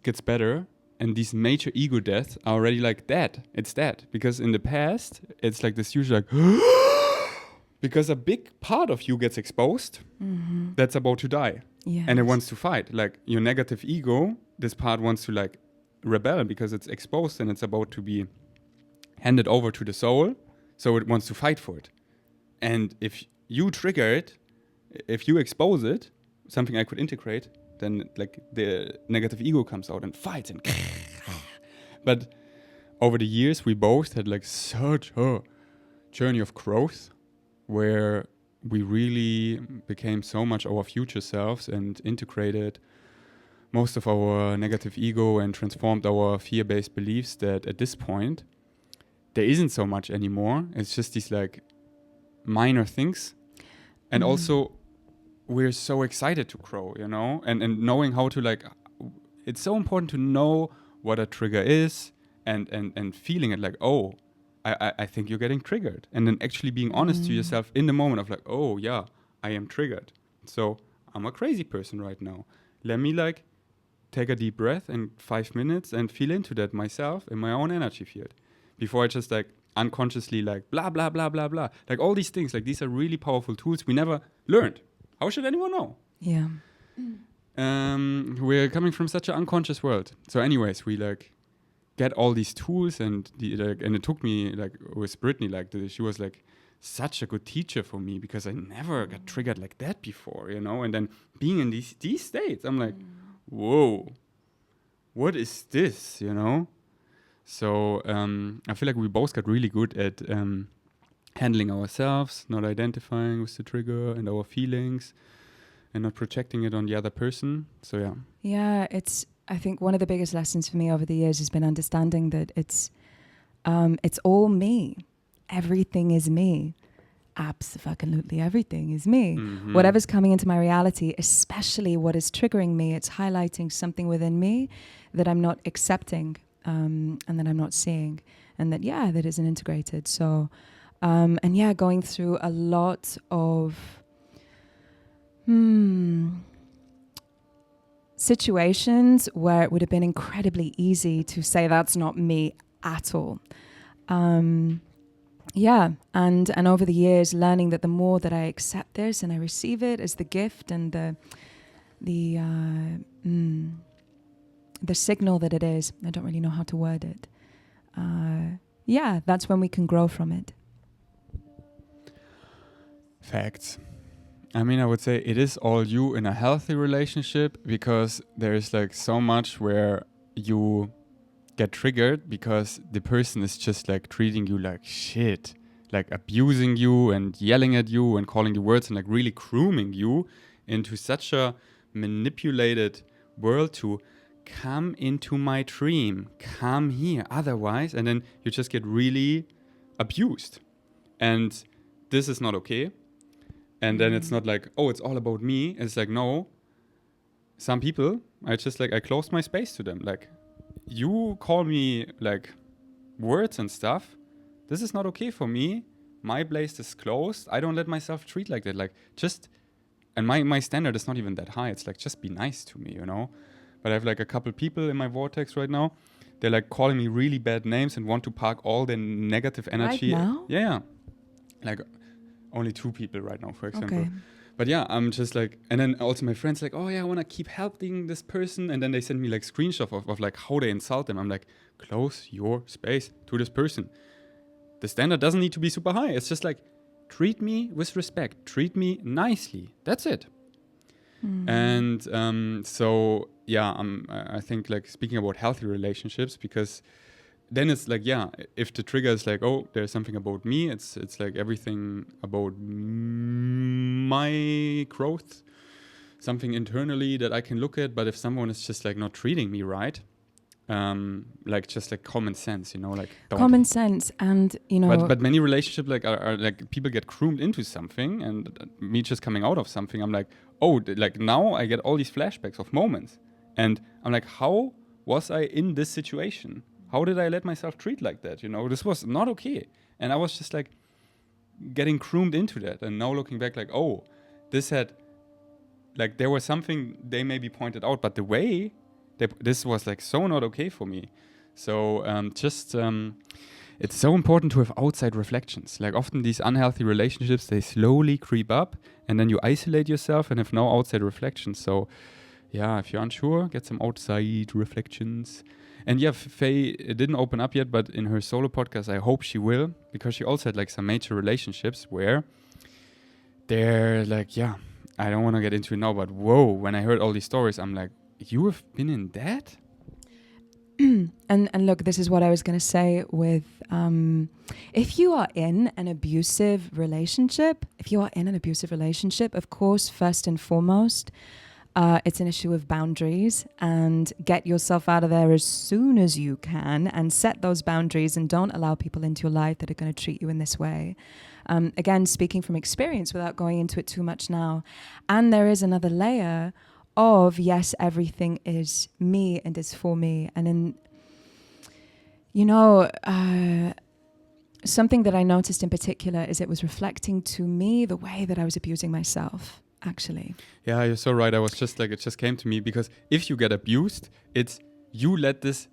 gets better. And these major ego deaths are already like dead. It's dead. Because in the past, it's like this usually like, because a big part of you gets exposed, that's about to die. Yes. And it wants to fight. Like your negative ego, this part wants to like rebel because it's exposed and it's about to be handed over to the soul. So it wants to fight for it. And if you trigger it, if you expose it, something I could integrate, then like the negative ego comes out and fights and but over the years we both had like such a journey of growth where we really became so much our future selves and integrated most of our negative ego and transformed our fear-based beliefs that at this point there isn't so much anymore. It's just these like minor things. And also we're so excited to grow, you know, and knowing how to like, it's so important to know what a trigger is and feeling it like, oh, I think you're getting triggered. And then actually being honest to yourself in the moment of like, oh yeah, I am triggered. So I'm a crazy person right now. Let me like take a deep breath and 5 minutes and feel into that myself in my own energy field. Before I just like unconsciously like blah, blah, blah, blah, blah. Like all these things, like these are really powerful tools we never learned. How should anyone know? Yeah. We're coming from such an unconscious world. So anyways, we like get all these tools and and it took me like with Brittany, like she was like such a good teacher for me because I never got triggered like that before, you know? And then being in these states, I'm like, whoa, what is this, you know? So I feel like we both got really good at handling ourselves, not identifying with the trigger and our feelings and not projecting it on the other person. So yeah. Yeah, I think one of the biggest lessons for me over the years has been understanding that it's all me. Everything is me. Absolutely everything is me. Mm-hmm. Whatever's coming into my reality, especially what is triggering me, it's highlighting something within me that I'm not accepting and that I'm not seeing, and that isn't integrated. So, going through a lot of situations where it would have been incredibly easy to say that's not me at all. And over the years, learning that the more that I accept this and I receive it as the gift and the signal that it is, I don't really know how to word it. That's when we can grow from it. Facts. I mean, I would say it is all you in a healthy relationship, because there's like so much where you get triggered because the person is just like treating you like shit, like abusing you and yelling at you and calling you words and like really grooming you into such a manipulated world to come into my dream, come here, otherwise, and then you just get really abused. And this is not okay. And then it's not like, oh, it's all about me. It's like, no, some people, I closed my space to them. Like, you call me like words and stuff. This is not okay for me. My place is closed. I don't let myself treat like that. Like, just, and my standard is not even that high. It's like, just be nice to me, you know? But I have like a couple people in my vortex right now. They're like calling me really bad names and want to park all their negative energy. Right now? Yeah. Like, only 2 people right now, for example. Okay. But yeah, I'm just like, and then also my friends like, oh yeah, I want to keep helping this person. And then they send me like screenshots of like how they insult them. I'm like, close your space to this person. The standard doesn't need to be super high. It's just like, treat me with respect. Treat me nicely. That's it. And I think like speaking about healthy relationships, because then it's like, if the trigger is like, oh, there's something about me, it's like everything about my growth, something internally that I can look at. But if someone is just like not treating me right, like just like common sense, you know, like common sense. And you know, but many relationships like are like people get groomed into something, and me just coming out of something, I'm like, oh, like now I get all these flashbacks of moments, and I'm like, how was I in this situation? How did I let myself treat like that? You know, this was not okay. And I was just like getting groomed into that. And now looking back, like, oh, this had, like, there was something they maybe pointed out, but the way this was like so not okay for me. So it's so important to have outside reflections. Like often these unhealthy relationships, they slowly creep up and then you isolate yourself and have no outside reflections. So yeah, if you're unsure, get some outside reflections. And yeah, Faye didn't open up yet, but in her solo podcast, I hope she will, because she also had like some major relationships where they're like, I don't want to get into it now, but whoa, when I heard all these stories, I'm like, you have been in that? And look, this is what I was going to say with, if you are in an abusive relationship, of course, first and foremost, it's an issue of boundaries, and get yourself out of there as soon as you can and set those boundaries and don't allow people into your life that are going to treat you in this way. Again, speaking from experience without going into it too much now. And there is another layer of, yes, everything is me and is for me. And in, something that I noticed in particular is it was reflecting to me the way that I was abusing myself, actually. Yeah, you're so right. I was just like, it just came to me, because if you get abused, it's you let this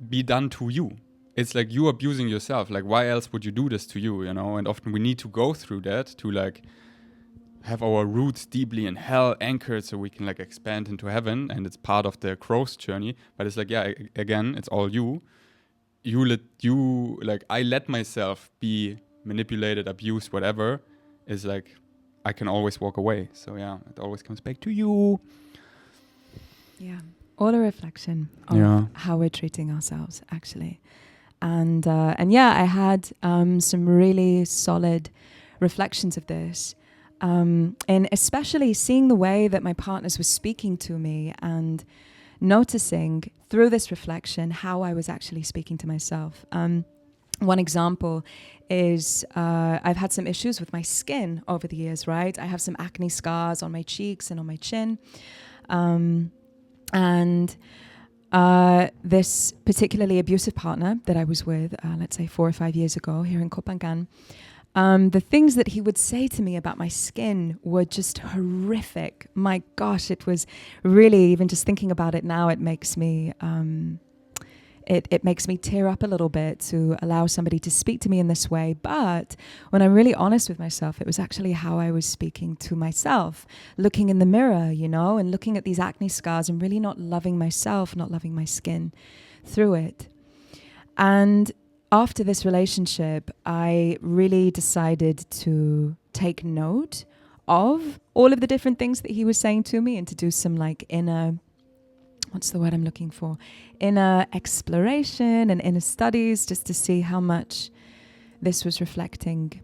be done to you. It's like you abusing yourself. Like, why else would you do this to you, And often we need to go through that to like have our roots deeply in hell anchored so we can like expand into heaven, and it's part of the growth journey. But it's like, yeah, again, it's all you. I let myself be manipulated, abused, whatever. Is like, I can always walk away. So yeah, it always comes back to you. Yeah, all a reflection of how we're treating ourselves, actually. And yeah, I had some really solid reflections of this, and especially seeing the way that my partners were speaking to me and noticing through this reflection how I was actually speaking to myself. One example is I've had some issues with my skin over the years, right? I have some acne scars on my cheeks and on my chin. And this particularly abusive partner that I was with, let's say 4 or 5 years ago here in Kopangan, the things that he would say to me about my skin were just horrific. My gosh, it was really, even just thinking about it now, it makes me it makes me tear up a little bit to allow somebody to speak to me in this way. But when I'm really honest with myself, it was actually how I was speaking to myself, looking in the mirror, and looking at these acne scars and really not loving myself, not loving my skin through it. And after this relationship, I really decided to take note of all of the different things that he was saying to me and to do some like inner, what's the word I'm looking for? Inner exploration and inner studies, just to see how much this was reflecting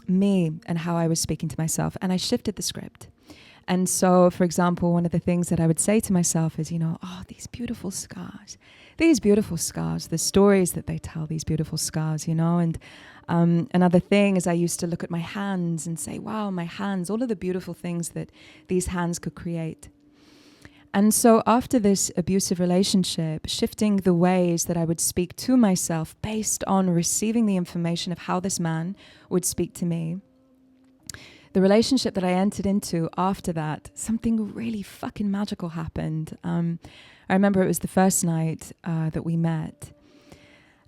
me and how I was speaking to myself. And I shifted the script. And so, for example, one of the things that I would say to myself is, these beautiful scars, the stories that they tell, these beautiful scars, And another thing is I used to look at my hands and say, wow, my hands, all of the beautiful things that these hands could create. And so after this abusive relationship, shifting the ways that I would speak to myself based on receiving the information of how this man would speak to me, the relationship that I entered into after that, something really fucking magical happened. I remember it was the first night that we met.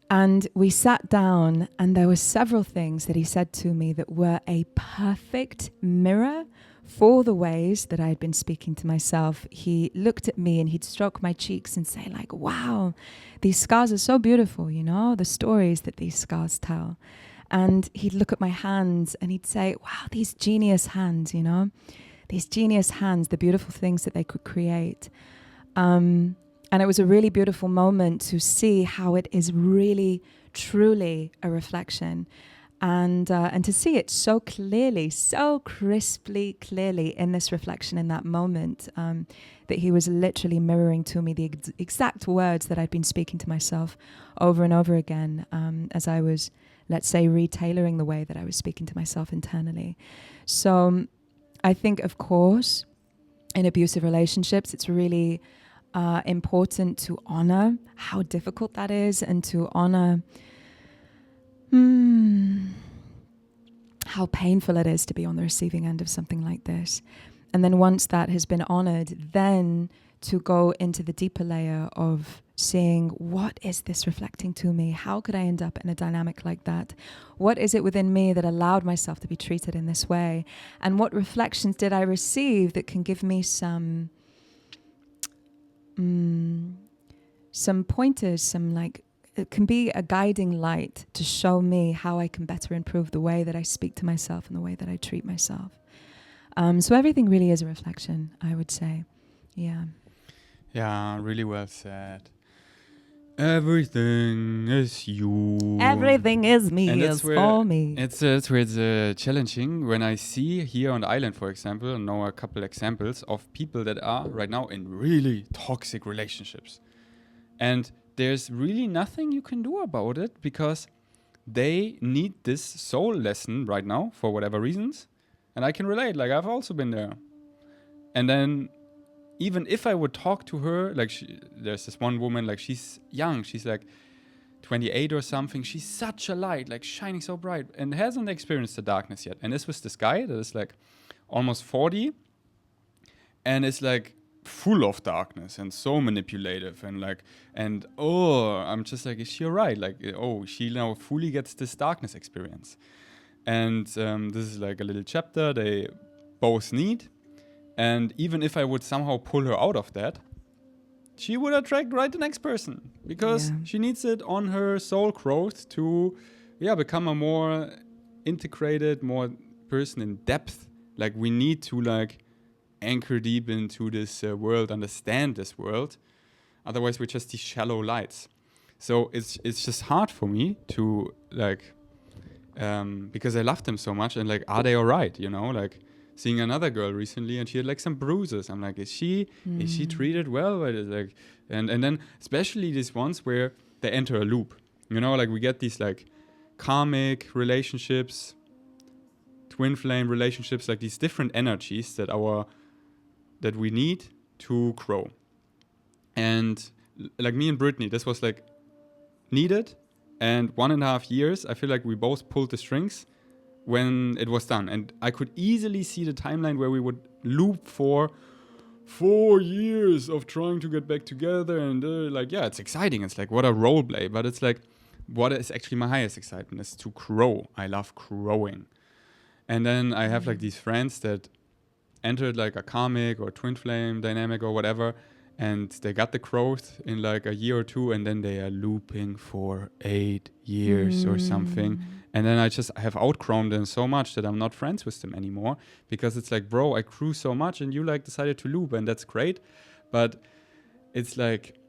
And we sat down, and there were several things that he said to me that were a perfect mirror for the ways that I had been speaking to myself. He looked at me and he'd stroke my cheeks and say like, wow, these scars are so beautiful, the stories that these scars tell. And he'd look at my hands and he'd say, wow, these genius hands, these genius hands, the beautiful things that they could create. And it was a really beautiful moment to see how it is really, truly a reflection. And to see it so clearly, so crisply clearly in this reflection in that moment, that he was literally mirroring to me the exact words that I'd been speaking to myself over and over again, as I was, let's say, retailoring the way that I was speaking to myself internally. So I think, of course, in abusive relationships, it's really important to honor how difficult that is, and to honor how painful it is to be on the receiving end of something like this. And then once that has been honored, then to go into the deeper layer of seeing, what is this reflecting to me? How could I end up in a dynamic like that? What is it within me that allowed myself to be treated in this way? And what reflections did I receive that can give me some pointers, it can be a guiding light to show me how I can better improve the way that I speak to myself and the way that I treat myself. So everything really is a reflection, I would say. Yeah. Yeah, really well said. Everything is you. Everything is me, And is for me. That's where it's challenging when I see here on the island, for example, and know a couple examples of people that are right now in really toxic relationships. And there's really nothing you can do about it because they need this soul lesson right now for whatever reasons. And I can relate, like I've also been there. And then even if I would talk to her, like there's this one woman, like she's young, she's like 28 or something. She's such a light, like shining so bright, and hasn't experienced the darkness yet. And this was this guy that is like almost 40 and is like full of darkness and so manipulative and I'm just like, is she alright? Like, oh, she now fully gets this darkness experience. And this is like a little chapter they both need. And even if I would somehow pull her out of that, she would attract right the next person because she needs it on her soul growth to, become a more integrated, more person in depth. Like we need to like anchor deep into this world, understand this world. Otherwise, we're just these shallow lights. So it's just hard for me to like, because I love them so much and like, are they all right? You know, like. Seeing another girl recently and she had like some bruises. I'm like, is she treated well? Like, and then especially these ones where they enter a loop. You know, like we get these like karmic relationships, twin flame relationships, like these different energies that we need to grow. And like me and Brittany, this was like needed. And 1.5 years, I feel like we both pulled the strings when it was done. And I could easily see the timeline where we would loop for 4 years of trying to get back together. And it's exciting. It's like, what a role play. But it's like, what is actually my highest excitement is to grow. I love growing. And then I have like these friends that entered like a karmic or twin flame dynamic or whatever. And they got the growth in like a year or two. And then they are looping for 8 years or something. And then I have outgrown them so much that I'm not friends with them anymore because it's like, bro, I grew so much and you like decided to loop and that's great. But it's like,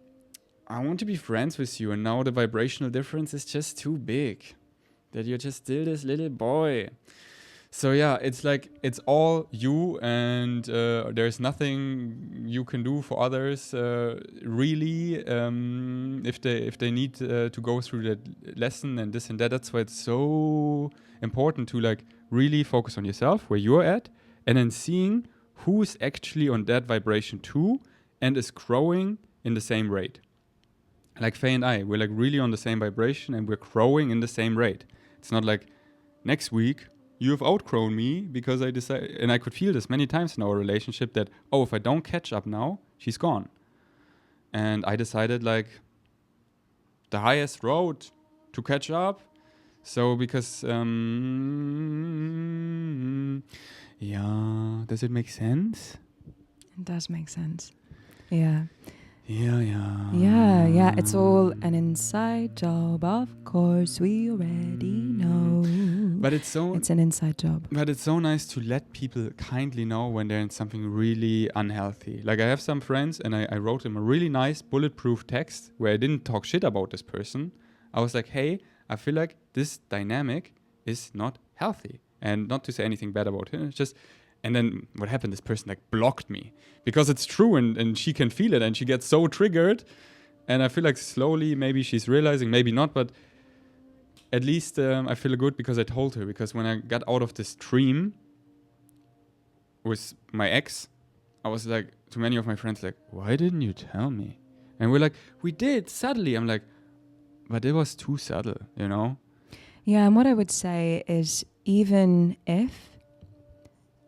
I want to be friends with you. And now the vibrational difference is just too big that you're just still this little boy. So yeah, it's like, it's all you and there's nothing you can do for others really if they need to go through that lesson and this and that. That's why it's so important to like really focus on yourself, where you're at, and then seeing who's actually on that vibration too and is growing in the same rate. Like Faye and I, we're like really on the same vibration and we're growing in the same rate. It's not like next week you have outgrown me because I decided, and I could feel this many times in our relationship that, oh, if I don't catch up now, she's gone. And I decided like the highest road to catch up. So because, does it make sense? It does make sense. Yeah. Yeah. It's all an inside job, of course, we already know. But it's an inside job. But it's so nice to let people kindly know when they're in something really unhealthy. Like I have some friends and I wrote them a really nice bulletproof text where I didn't talk shit about this person. I was like, hey, I feel like this dynamic is not healthy. And not to say anything bad about him, just... And then what happened, this person like blocked me because it's true and she can feel it and she gets so triggered. And I feel like slowly maybe she's realizing, maybe not, but at least I feel good because I told her. Because when I got out of this dream with my ex, I was like, to many of my friends, like, why didn't you tell me? And we're like, we did, subtly. I'm like, but it was too subtle, you know? Yeah, and what I would say is even if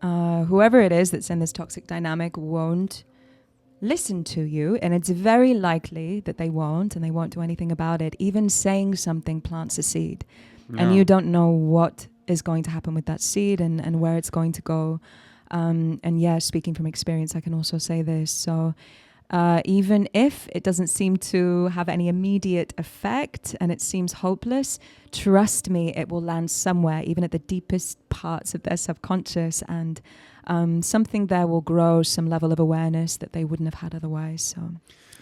whoever it is that's in this toxic dynamic won't listen to you, and it's very likely that they won't, and they won't do anything about it, even saying something plants a seed. Yeah. And you don't know what is going to happen with that seed and where it's going to go. And yeah, speaking from experience, I can also say this. So Even if it doesn't seem to have any immediate effect and it seems hopeless, trust me, it will land somewhere, even at the deepest parts of their subconscious, and something there will grow, some level of awareness that they wouldn't have had otherwise. So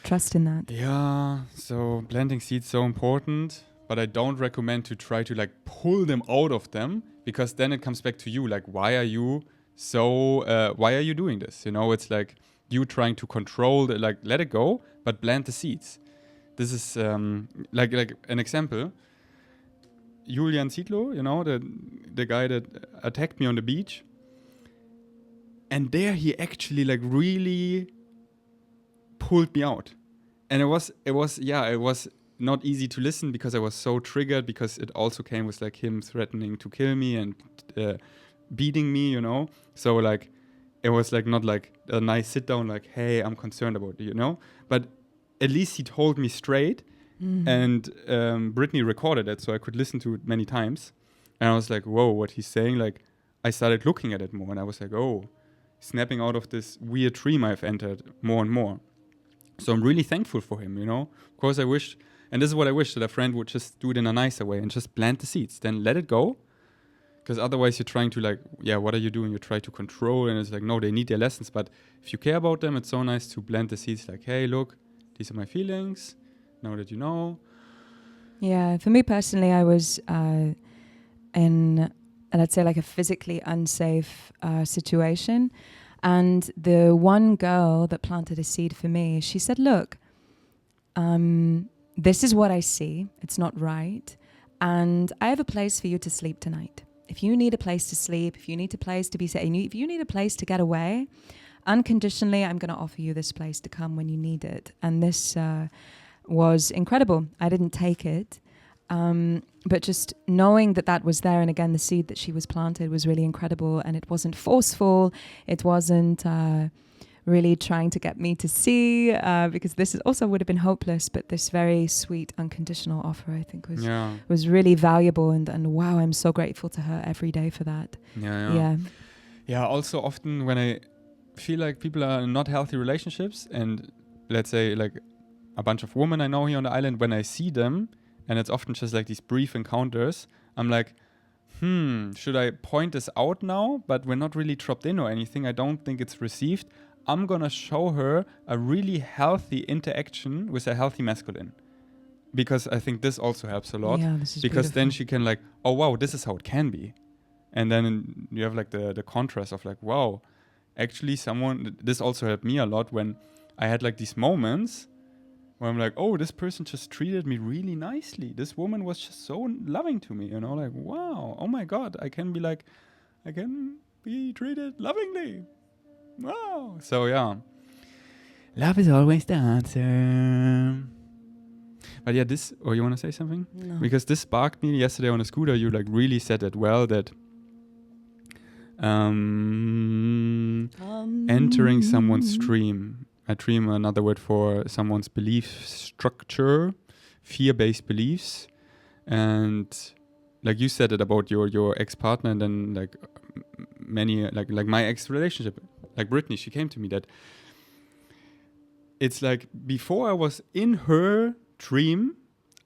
trust in that. Yeah, so planting seeds so important, but I don't recommend to try to like pull them out of them, because then it comes back to you, like, why are you doing this? You know, it's like you trying to control the, like, let it go, but plant the seeds. This is like an example. Julian Zietlow, you know, the guy that attacked me on the beach. And there he actually like really pulled me out. And it was not easy to listen, because I was so triggered, because it also came with like him threatening to kill me and beating me, you know. So like it was like not like a nice sit down, like, hey, I'm concerned about you, you know. But at least he told me straight, and Brittany recorded it, so I could listen to it many times. And I was like, whoa, what he's saying. Like, I started looking at it more, and I was like, oh, snapping out of this weird dream I've entered more and more. So I'm really thankful for him, you know. Of course, I wish, and this is what I wish, that a friend would just do it in a nicer way and just plant the seeds, then let it go. Because otherwise you're trying to like, yeah, what are you doing? You try to control, and it's like, no, they need their lessons. But if you care about them, it's so nice to plant the seeds, like, hey, look, these are my feelings, now that you know. Yeah, for me personally, I was in, let's say, like a physically unsafe situation. And the one girl that planted a seed for me, she said, look, this is what I see. It's not right. And I have a place for you to sleep tonight. If you need a place to sleep, if you need a place to be safe, if you need a place to get away, unconditionally, I'm going to offer you this place to come when you need it. And this was incredible. I didn't take it. But just knowing that that was there, and again, the seed that she was planted was really incredible, and it wasn't forceful. It wasn't really trying to get me to see, because this is also would have been hopeless, but this very sweet, unconditional offer, I think, was really valuable. And wow, I'm so grateful to her every day for that. Yeah, also often when I feel like people are in not healthy relationships, and let's say like a bunch of women I know here on the island, when I see them, and it's often just like these brief encounters, I'm like, should I point this out now? But we're not really dropped in or anything. I don't think it's received. I'm going to show her a really healthy interaction with a healthy masculine. Because I think this also helps a lot. Yeah, this is because beautiful. Then she can like, oh, wow, this is how it can be. And then you have like the contrast of like, wow, actually this also helped me a lot when I had like these moments where I'm like, oh, this person just treated me really nicely. This woman was just so loving to me, you know, like, wow, oh my God, I can be treated lovingly. Wow. So yeah, love is always the answer. But yeah, you want to say something? No. Because this sparked me yesterday on a scooter. You like really said it well, that entering someone's dream. A dream, another word for someone's belief structure, fear-based beliefs. And like you said it about your ex-partner, and then like many, like my ex-relationship, like Brittany, she came to me that it's like before I was in her dream,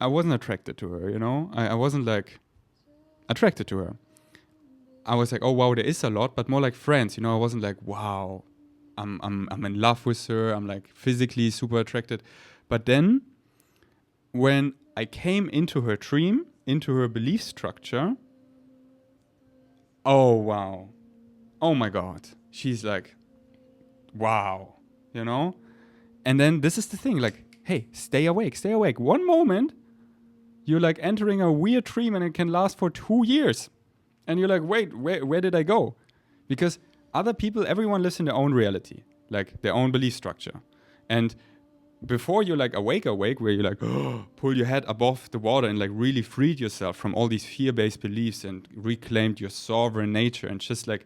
I wasn't attracted to her, you know? I wasn't like attracted to her. I was like, oh wow, there is a lot, but more like friends, you know? I wasn't like, wow, I'm in love with her, I'm like physically super attracted. But then when I came into her dream, into her belief structure, oh wow, oh my God, she's like, wow, you know? And then this is the thing, like, hey, stay awake. One moment, you're like entering a weird dream and it can last for 2 years. And you're like, wait, where did I go? Because other people, everyone lives in their own reality, like their own belief structure. And before you're like awake, where you're like, pull your head above the water and like really freed yourself from all these fear-based beliefs and reclaimed your sovereign nature and just like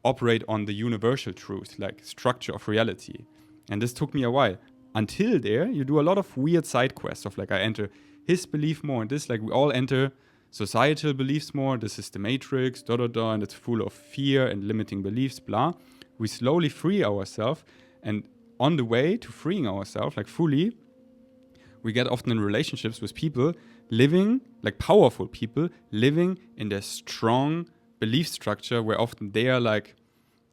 operate on the universal truth, like structure of reality. And this took me a while. Until there, you do a lot of weird side quests of like, I enter his belief more and this, like we all enter societal beliefs more. This is the matrix, and it's full of fear and limiting beliefs, blah. We slowly free ourselves, and on the way to freeing ourselves, like fully, we get often in relationships with people living, like powerful people, living in their strong belief structure where often they are like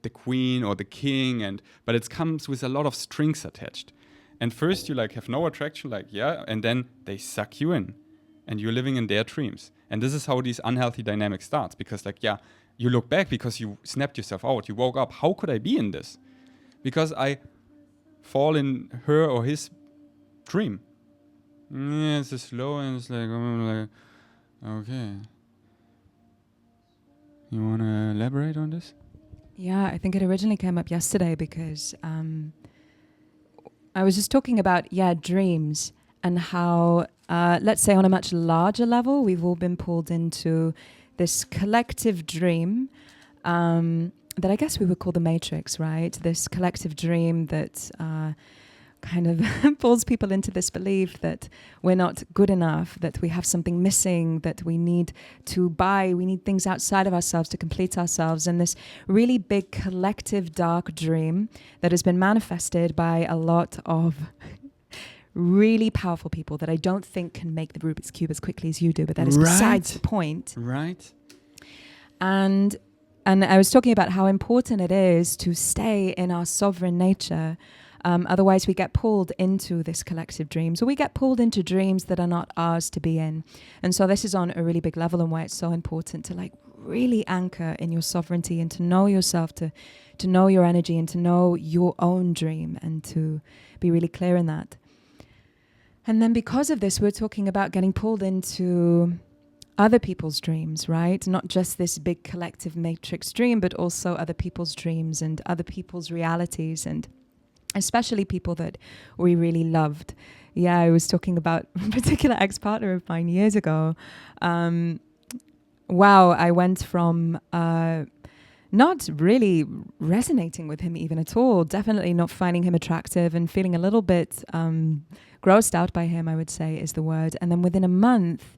the queen or the king, but it comes with a lot of strings attached. And first you like have no attraction, like, yeah, and then they suck you in and you're living in their dreams. And this is how these unhealthy dynamics starts, because like, yeah, you look back because you snapped yourself out, you woke up, how could I be in this? Because I fall in her or his dream. Yeah, it's slow and it's like, okay. You want to elaborate on this? Yeah, I think it originally came up yesterday because I was just talking about, dreams and how, let's say on a much larger level, we've all been pulled into this collective dream that I guess we would call the Matrix, right? This collective dream that kind of pulls people into this belief that we're not good enough, that we have something missing, that we need to buy, we need things outside of ourselves to complete ourselves. And this really big collective dark dream that has been manifested by a lot of really powerful people that I don't think can make the Rubik's Cube as quickly as you do, but that is besides the point. Right. And I was talking about how important it is to stay in our sovereign nature. Otherwise, we get pulled into this collective dreams, or we get pulled into dreams that are not ours to be in. And so this is on a really big level, and why it's so important to like really anchor in your sovereignty and to know yourself, to know your energy and to know your own dream and to be really clear in that. And then because of this, we're talking about getting pulled into other people's dreams, right? Not just this big collective matrix dream, but also other people's dreams and other people's realities, and especially people that we really loved. Yeah, I was talking about a particular ex-partner of mine years ago. I went from not really resonating with him even at all, definitely not finding him attractive and feeling a little bit grossed out by him, I would say is the word. And then within a month,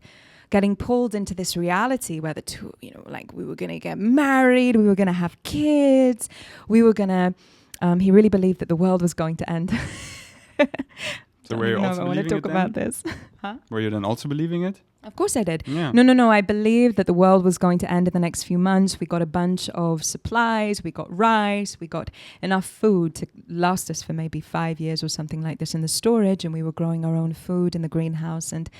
getting pulled into this reality where the two, like we were going to get married, we were going to have kids, we were going to, he really believed that the world was going to end. So were you also believing it then? I want to talk about this. Huh? Were you then also believing it? Of course I did. Yeah. No. I believed that the world was going to end in the next few months. We got a bunch of supplies. We got rice. We got enough food to last us for maybe 5 years or something like this in the storage. And we were growing our own food in the greenhouse. And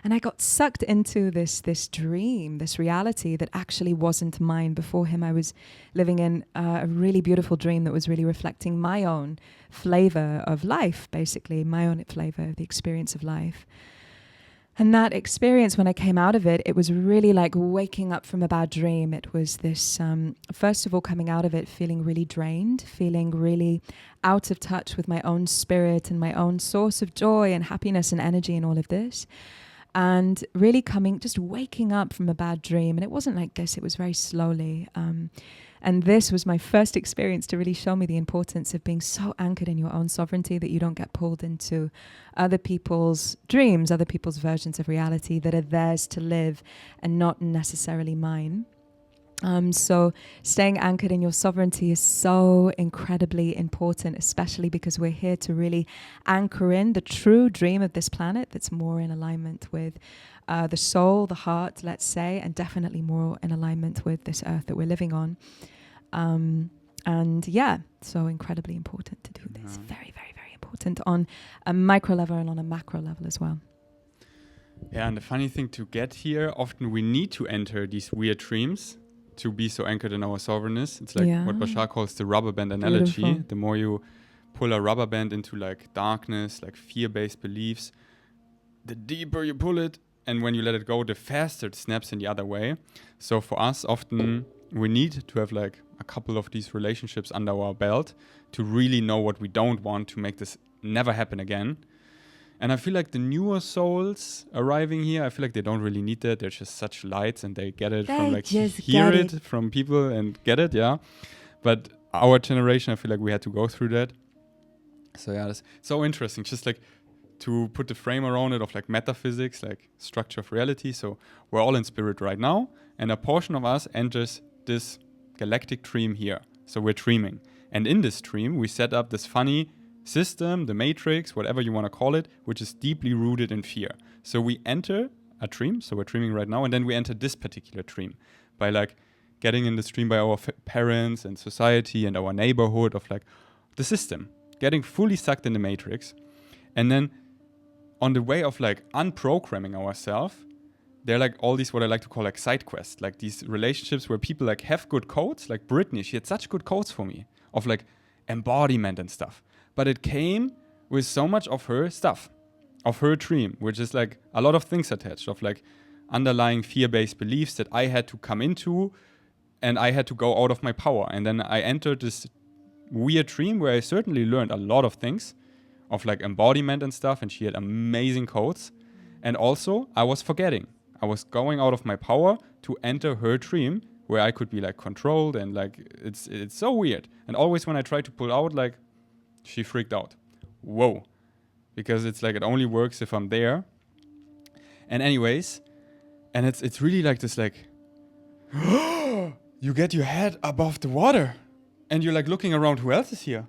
I got sucked into this dream, this reality that actually wasn't mine. Before him, I was living in a really beautiful dream that was really reflecting my own flavor of life, basically, my own flavor of the experience of life. And that experience, when I came out of it, it was really like waking up from a bad dream. It was this, first of all, coming out of it feeling really drained, feeling really out of touch with my own spirit and my own source of joy and happiness and energy and all of this. And really just waking up from a bad dream. And it wasn't like this, it was very slowly. And this was my first experience to really show me the importance of being so anchored in your own sovereignty that you don't get pulled into other people's dreams, other people's versions of reality that are theirs to live and not necessarily mine. So staying anchored in your sovereignty is so incredibly important, especially because we're here to really anchor in the true dream of this planet that's more in alignment with the soul, the heart, let's say, and definitely more in alignment with this earth that we're living on. So incredibly important to do this. Very, very, very important on a micro level and on a macro level as well. Yeah, and the funny thing to get here, often we need to enter these weird dreams to be so anchored in our sovereignness. It's like what Bashar calls the rubber band analogy. Beautiful. The more you pull a rubber band into like darkness, like fear-based beliefs, the deeper you pull it, and when you let it go, the faster it snaps in the other way. So for us, often we need to have like a couple of these relationships under our belt to really know what we don't want to make this never happen again. And I feel like the newer souls arriving here, I feel like they don't really need that. They're just such lights and they get it from like hear it from people and get it, yeah. But our generation, I feel like we had to go through that. So yeah, it's so interesting. Just like to put the frame around it of like metaphysics, like structure of reality. So we're all in spirit right now, and a portion of us enters this galactic dream here. So we're dreaming. And in this dream, we set up this funny system, the matrix, whatever you want to call it, which is deeply rooted in fear. So we enter a dream, so we're dreaming right now, and then we enter this particular dream by like getting in this dream by our parents and society and our neighborhood of like the system, getting fully sucked in the matrix. And then on the way of like unprogramming ourselves, they're like all these what I like to call like side quests, like these relationships where people like have good codes, like Brittany, she had such good codes for me of like embodiment and stuff. But it came with so much of her stuff, of her dream, which is like a lot of things attached, of like underlying fear-based beliefs that I had to come into and I had to go out of my power. And then I entered this weird dream where I certainly learned a lot of things of like embodiment and stuff, and she had amazing codes. And also I was forgetting. I was going out of my power to enter her dream where I could be like controlled, and like it's so weird. And always when I try to pull out, like she freaked out. Whoa. Because it's like it only works if I'm there. And anyways, and it's really like this like you get your head above the water and you're like looking around, who else is here?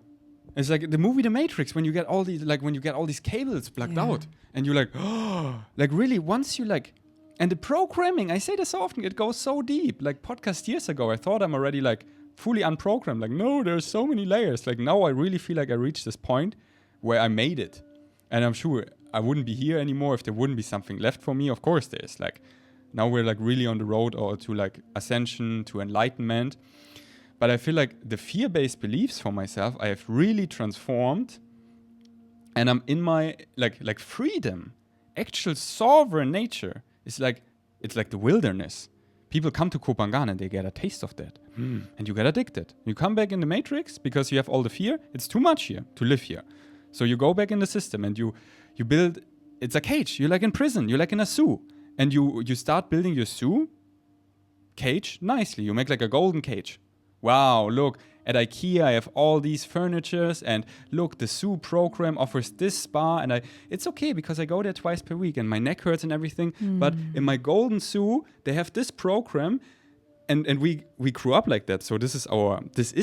It's like the movie The Matrix, when you get all these cables plugged out and you're like, like really once you like, and the programming, I say this so often, it goes so deep. Like podcast years ago, I thought I'm already like fully unprogrammed. Like, no, there's so many layers. Like now I really feel like I reached this point where I made it. And I'm sure I wouldn't be here anymore if there wouldn't be something left for me. Of course there is. Like now we're like really on the road or to like ascension, to enlightenment. But I feel like the fear-based beliefs for myself, I have really transformed, and I'm in my like freedom, actual sovereign nature. It's like the wilderness. People come to Kopangan and they get a taste of that, and you get addicted. You come back in the matrix because you have all the fear. It's too much here to live here, so you go back in the system and you build. It's a cage. You're like in prison. You're like in a zoo, and you start building your zoo cage nicely. You make like a golden cage. Wow, look, at IKEA I have all these furnitures, and look, the zoo program offers this spa, and it's okay because I go there twice per week and my neck hurts and everything. But in my golden zoo, they have this program, and we grew up like that. So this is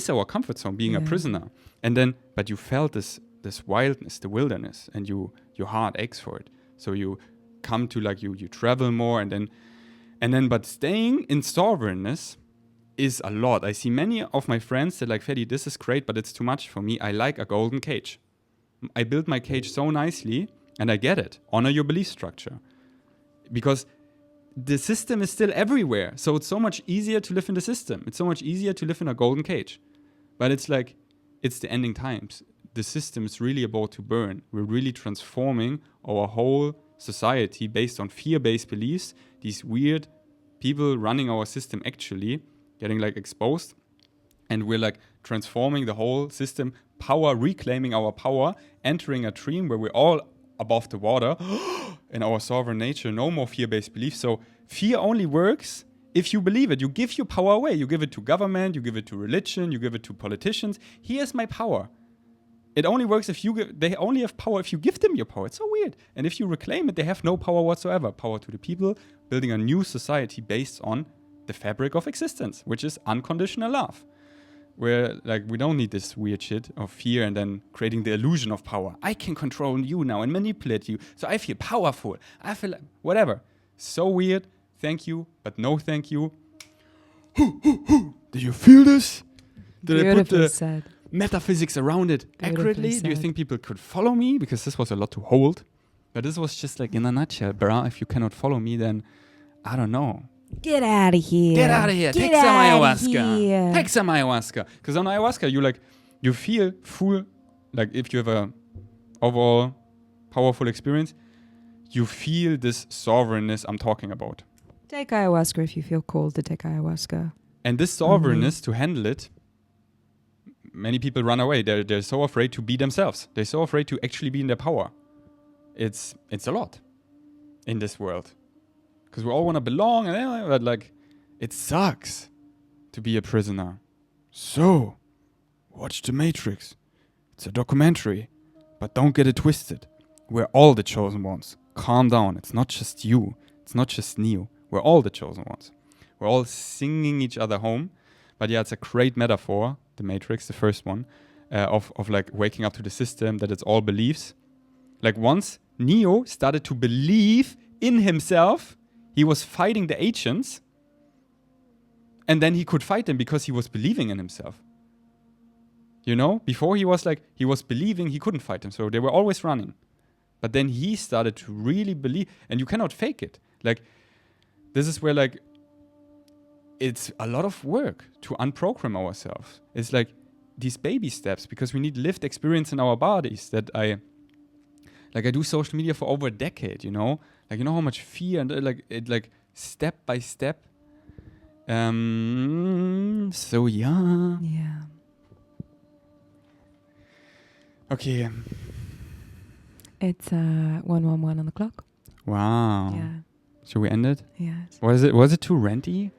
our comfort zone, being a prisoner. And then, but you felt this wildness, the wilderness, and your heart aches for it. So you come to like you travel more, and then but staying in sovereignness is a lot. I see many of my friends that like, Faye, this is great, but it's too much for me. I like a golden cage. I built my cage so nicely, and I get it. Honor your belief structure. Because the system is still everywhere. So it's so much easier to live in the system. It's so much easier to live in a golden cage. But it's like, it's the ending times. The system is really about to burn. We're really transforming our whole society based on fear-based beliefs. These weird people running our system actually getting like exposed, and we're like transforming the whole system, reclaiming our power, entering a dream where we're all above the water in our sovereign nature, no more fear-based beliefs. So fear only works if you believe it. You give your power away. You give it to government, you give it to religion, you give it to politicians. Here's my power. It only works if they only have power if you give them your power. It's so weird. And if you reclaim it, they have no power whatsoever. Power to the people, building a new society based on the fabric of existence, which is unconditional love, where like we don't need this weird shit of fear and then creating the illusion of power. I can control you now and manipulate you, so I feel powerful. I feel like whatever. So weird. Thank you, but no thank you. Did you feel this? Did I put the metaphysics around it accurately? Do you think people could follow me? Because this was a lot to hold. But this was just like in a nutshell, brah. If you cannot follow me, then I don't know. Get out of here. Get out of here. Take some ayahuasca. Take some ayahuasca. Because on ayahuasca, you feel full, like if you have a overall powerful experience, you feel this sovereignness I'm talking about. Take ayahuasca if you feel called to take ayahuasca. And this sovereignness, to handle it, many people run away. They're so afraid to be themselves. They're so afraid to actually be in their power. It's a lot in this world. Because we all want to belong, but like, it sucks to be a prisoner. So, watch The Matrix. It's a documentary, but don't get it twisted. We're all the chosen ones. Calm down. It's not just you. It's not just Neo. We're all the chosen ones. We're all singing each other home. But yeah, it's a great metaphor, The Matrix, the first one. of like waking up to the system, that it's all beliefs. Like once Neo started to believe in himself, he was fighting the agents, and then he could fight them because he was believing in himself. You know, before he was believing, he couldn't fight them, so they were always running. But then he started to really believe, and you cannot fake it. Like, this is where like it's a lot of work to unprogram ourselves. It's like these baby steps, because we need lived experience in our bodies. That I do social media for over a decade, you know? Like, you know how much fear and like step by step. So yeah. Yeah. Okay. It's 1:11 on the clock. Wow. Yeah. Should we end it? Yes. Was it too ranty?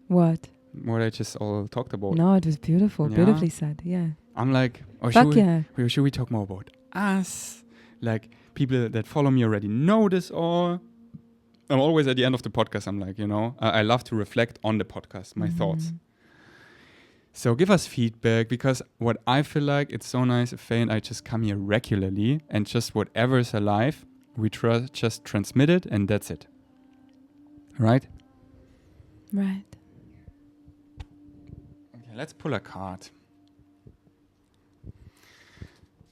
What? What I just all talked about? No, it was beautiful. Yeah. Beautifully said. Yeah. I'm like, Fuck yeah. Should we talk more about us? Like, people that follow me already know this all. I'm always at the end of the podcast, I'm like, you know, I love to reflect on the podcast, my thoughts. So give us feedback, because what I feel like, it's so nice if Faye and I just come here regularly, and just whatever is alive, we just transmit it, and that's it. Right? Right. Okay, let's pull a card.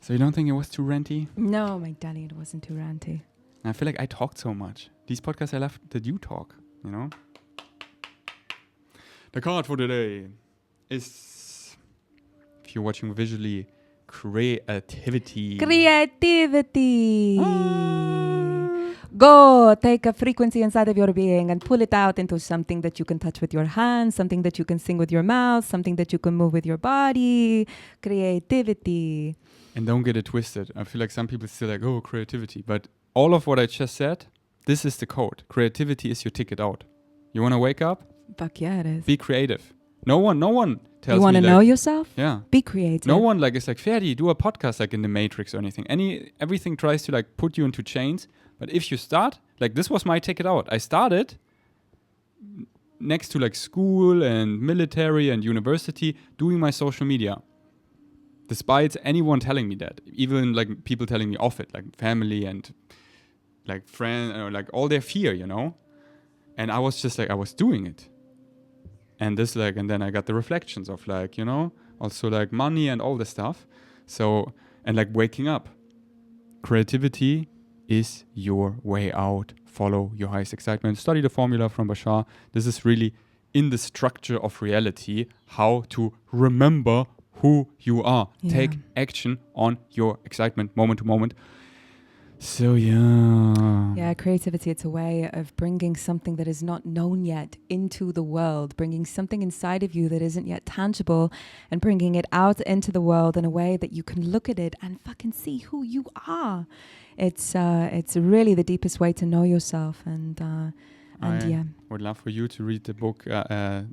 So you don't think it was too ranty? No, my darling, it wasn't too ranty. I feel like I talked so much. These podcasts I love that you talk, you know? The card for today is, if you're watching visually, creativity. Creativity. Go take a frequency inside of your being and pull it out into something that you can touch with your hands, something that you can sing with your mouth, something that you can move with your body. Creativity. And don't get it twisted. I feel like some people still like, oh, creativity. But all of what I just said, this is the code. Creativity is your ticket out. You want to wake up? Fuck yeah, it is. Be creative. No one tells me. You want to know yourself? Yeah. Be creative. No one is like, Ferdi, do a podcast like in the Matrix or anything. Everything tries to like put you into chains. But if you start, like this was my ticket out. I started next to like school and military and university doing my social media. Despite anyone telling me that, even like people telling me off it, like family and like friends, or like all their fear, you know. And I was just like, I was doing it. And this like, and then I got the reflections of like, you know, also like money and all the stuff. So, and like waking up. Creativity is your way out. Follow your highest excitement. Study the formula from Bashar. This is really in the structure of reality, how to remember who you are. Yeah. Take action on your excitement moment to moment. So yeah. Yeah, creativity, it's a way of bringing something that is not known yet into the world, bringing something inside of you that isn't yet tangible and bringing it out into the world in a way that you can look at it and fucking see who you are. It's really the deepest way to know yourself, and yeah. Would love for you to read the book A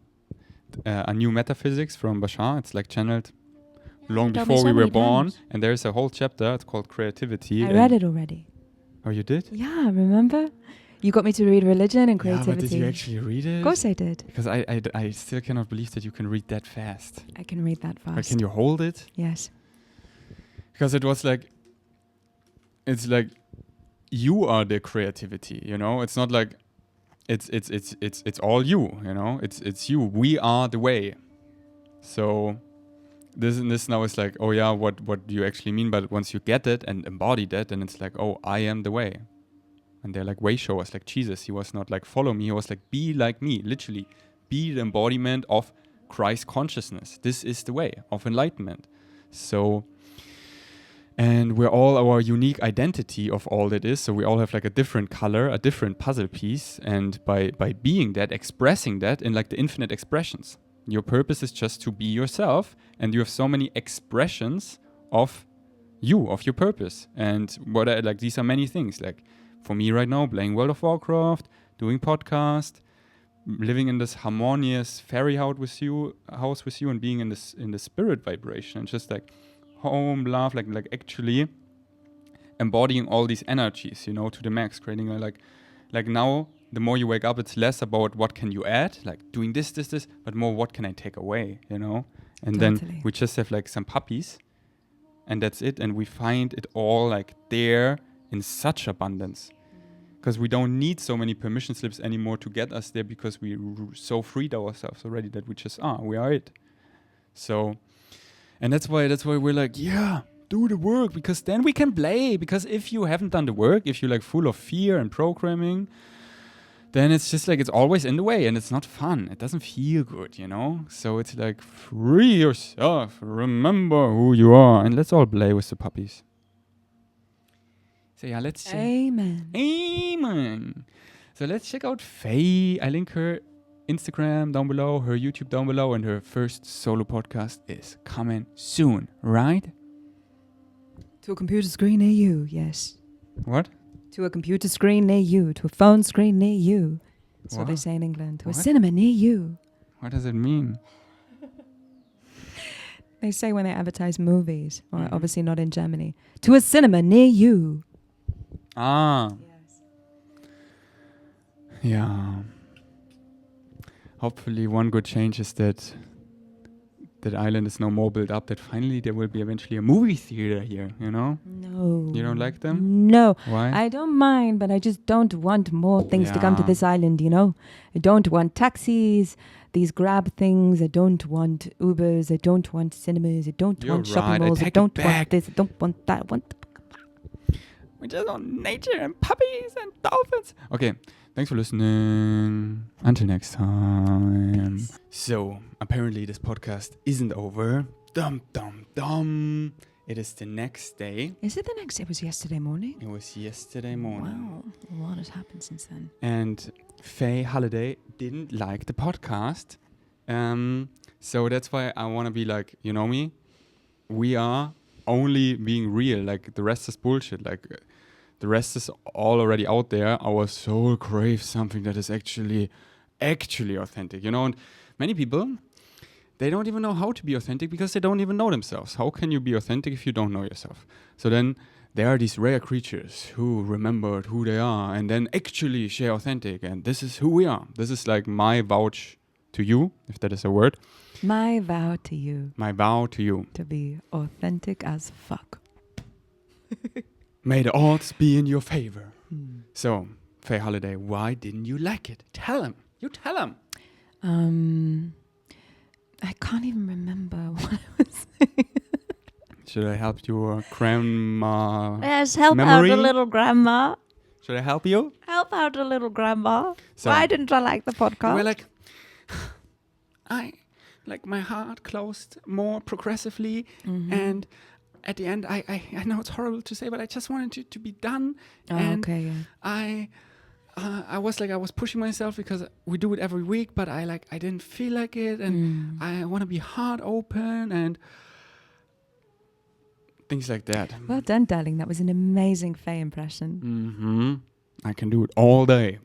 New Metaphysics from Bashar. It's like channeled long before we were born, and there's a whole chapter. It's called Creativity. I read it already. Oh, you did? Yeah, remember? You got me to read Religion and Creativity. Yeah, but did you actually read it? Of course I did. Because I still cannot believe that you can read that fast. I can read that fast. But can you hold it? Yes. Because it was like, it's like you are the creativity, you know? It's not like it's all you, you know? It's you. We are the way. So this now is like, oh yeah, what do you actually mean? But once you get it and embody that, then it's like, oh, I am the way. And they're like way showers, like Jesus. He was not like follow me. He was like be like me, literally. Be the embodiment of Christ consciousness. This is the way of enlightenment. So, and we're all our unique identity of all that is. So we all have like a different color, a different puzzle piece. And by being that, expressing that in like the infinite expressions. Your purpose is just to be yourself. And you have so many expressions of you, of your purpose. And what like these are many things. Like for me right now, playing World of Warcraft, doing podcast, living in this harmonious fairy house with you, and being in the spirit vibration, and just like home, love, like actually embodying all these energies, you know, to the max, creating like now, the more you wake up, it's less about what can you add, like doing this, but more what can I take away, you know? And Totally. Then we just have like some puppies, and that's it. And we find it all like there in such abundance. Because we don't need so many permission slips anymore to get us there, because we so freed ourselves already that we just we are it. So, and that's why we're like, yeah, do the work, because then we can play. Because if you haven't done the work, if you're like full of fear and programming, then it's just like it's always in the way and it's not fun. It doesn't feel good, you know? So it's like free yourself, remember who you are, and let's all play with the puppies. So yeah, let's Amen. So let's check out Faye. I link her Instagram down below, her YouTube down below, and her first solo podcast is coming soon, right? To a computer screen near you, yes. What? To a computer screen near you, to a phone screen near you. That's what they say in England. To a cinema near you. What does it mean? They say when they advertise movies, or obviously not in Germany, to a cinema near you. Yes. Yeah. Hopefully one good change is that Ireland is no more built up, that finally there will be eventually a movie theater here, you know? No. You don't like them? No. Why? I don't mind, but I just don't want more things to come to this island, you know? I don't want taxis, these Grab things. I don't want Ubers. I don't want cinemas. I don't want shopping malls. I don't want this. I don't want that. I want... We just want nature and puppies and dolphins. Okay, thanks for listening. Until next time. So, apparently this podcast isn't over. Dum, dum, dum. It is the next day. Is it the next day? It was yesterday morning? It was yesterday morning. Wow, a lot has happened since then. And Faye Halliday didn't like the podcast. So that's why I want to be like, you know me? We are only being real. Like, the rest is bullshit. Like, the rest is all already out there. Our soul craves something that is actually authentic, you know? And many people, they don't even know how to be authentic because they don't even know themselves. How can you be authentic if you don't know yourself? So then there are these rare creatures who remembered who they are and then actually share authentic. And this is who we are. This is like my vouch to you, if that is a word. My vow to you. My vow to you. To be authentic as fuck. May the odds be in your favor. So, Faye Halliday, why didn't you like it? Tell him. You tell him. I can't even remember what I was saying. Should I help your grandma? Yes, help memory? out a little grandma. Should I help you? Help out a little grandma. So, why didn't I like the podcast? We're like, my heart closed more progressively, and at the end, I know it's horrible to say, but I just wanted it to be done. And okay. Yeah. I was pushing myself because we do it every week, but I didn't feel like it, and I want to be heart open and things like that. Well done, darling. That was an amazing Faye impression. I can do it all day.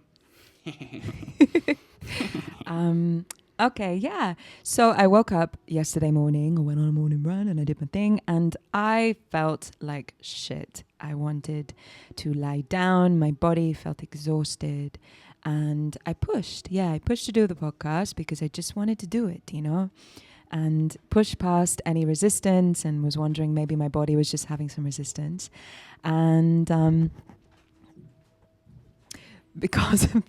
Okay, yeah. So I woke up yesterday morning, I went on a morning run and I did my thing, and I felt like shit. I wanted to lie down. My body felt exhausted, and I pushed. Yeah, I pushed to do the podcast because I just wanted to do it, you know, and pushed past any resistance and was wondering maybe my body was just having some resistance. And because of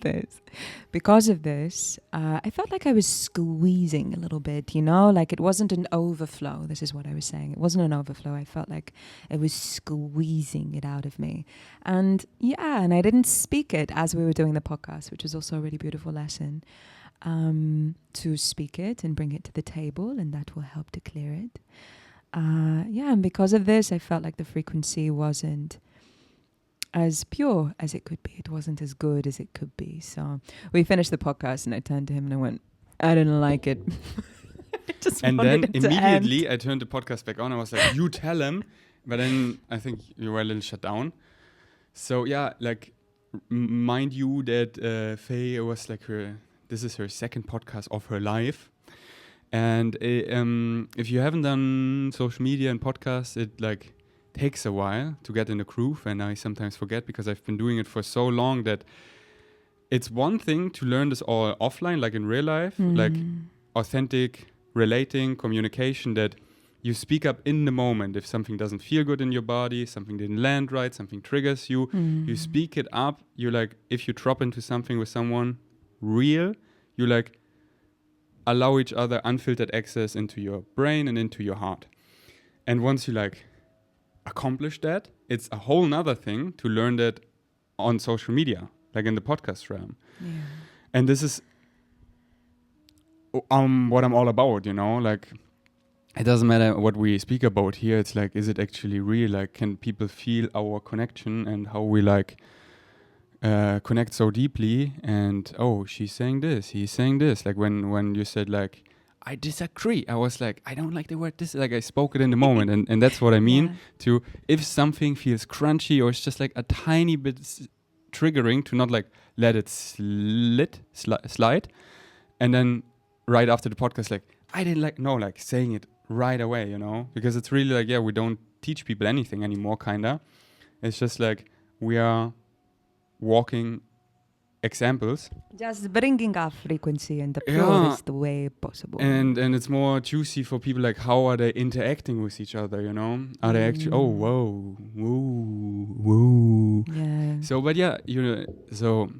this, I felt like I was squeezing a little bit, you know, like it wasn't an overflow. This is what I was saying. It wasn't an overflow. I felt like it was squeezing it out of me. And yeah, and I didn't speak it as we were doing the podcast, which was also a really beautiful lesson, to speak it and bring it to the table, and that will help to clear it. Yeah, and because of this, I felt like the frequency wasn't as pure as it could be. It wasn't as good as it could be. So we finished the podcast and I turned to him and I went, I didn't like it. And then immediately I turned the podcast back on. I was like, you tell him. But then I think you were a little shut down. So yeah, like, mind you that Faye was like this is her second podcast of her life. And if you haven't done social media and podcasts, it like takes a while to get in the groove, and I sometimes forget because I've been doing it for so long that it's one thing to learn this all offline, like in real life, like authentic relating, communication, that you speak up in the moment. If something doesn't feel good in your body, something didn't land right, something triggers you, you speak it up. You like, if you drop into something with someone real, you like allow each other unfiltered access into your brain and into your heart. And once you like accomplish that, it's a whole nother thing to learn that on social media, like in the podcast realm. Yeah. And this is what I'm all about, you know, like it doesn't matter what we speak about here. It's like, is it actually real? Like, can people feel our connection and how we like connect so deeply? And oh, she's saying this, he's saying this. Like when you said like, I disagree, I was like, I don't like the word this. Like I spoke it in the moment, and that's what I mean. To if something feels crunchy or it's just like a tiny bit triggering, to not like let it slide, and then right after the podcast, like I didn't like like saying it right away, you know, because it's really like, yeah, we don't teach people anything anymore, kinda. It's just like we are walking examples, just bringing up frequency in the purest way possible, and it's more juicy for people. Like, how are they interacting with each other, you know? Are they actually whoa. Yeah. So but yeah, you know, so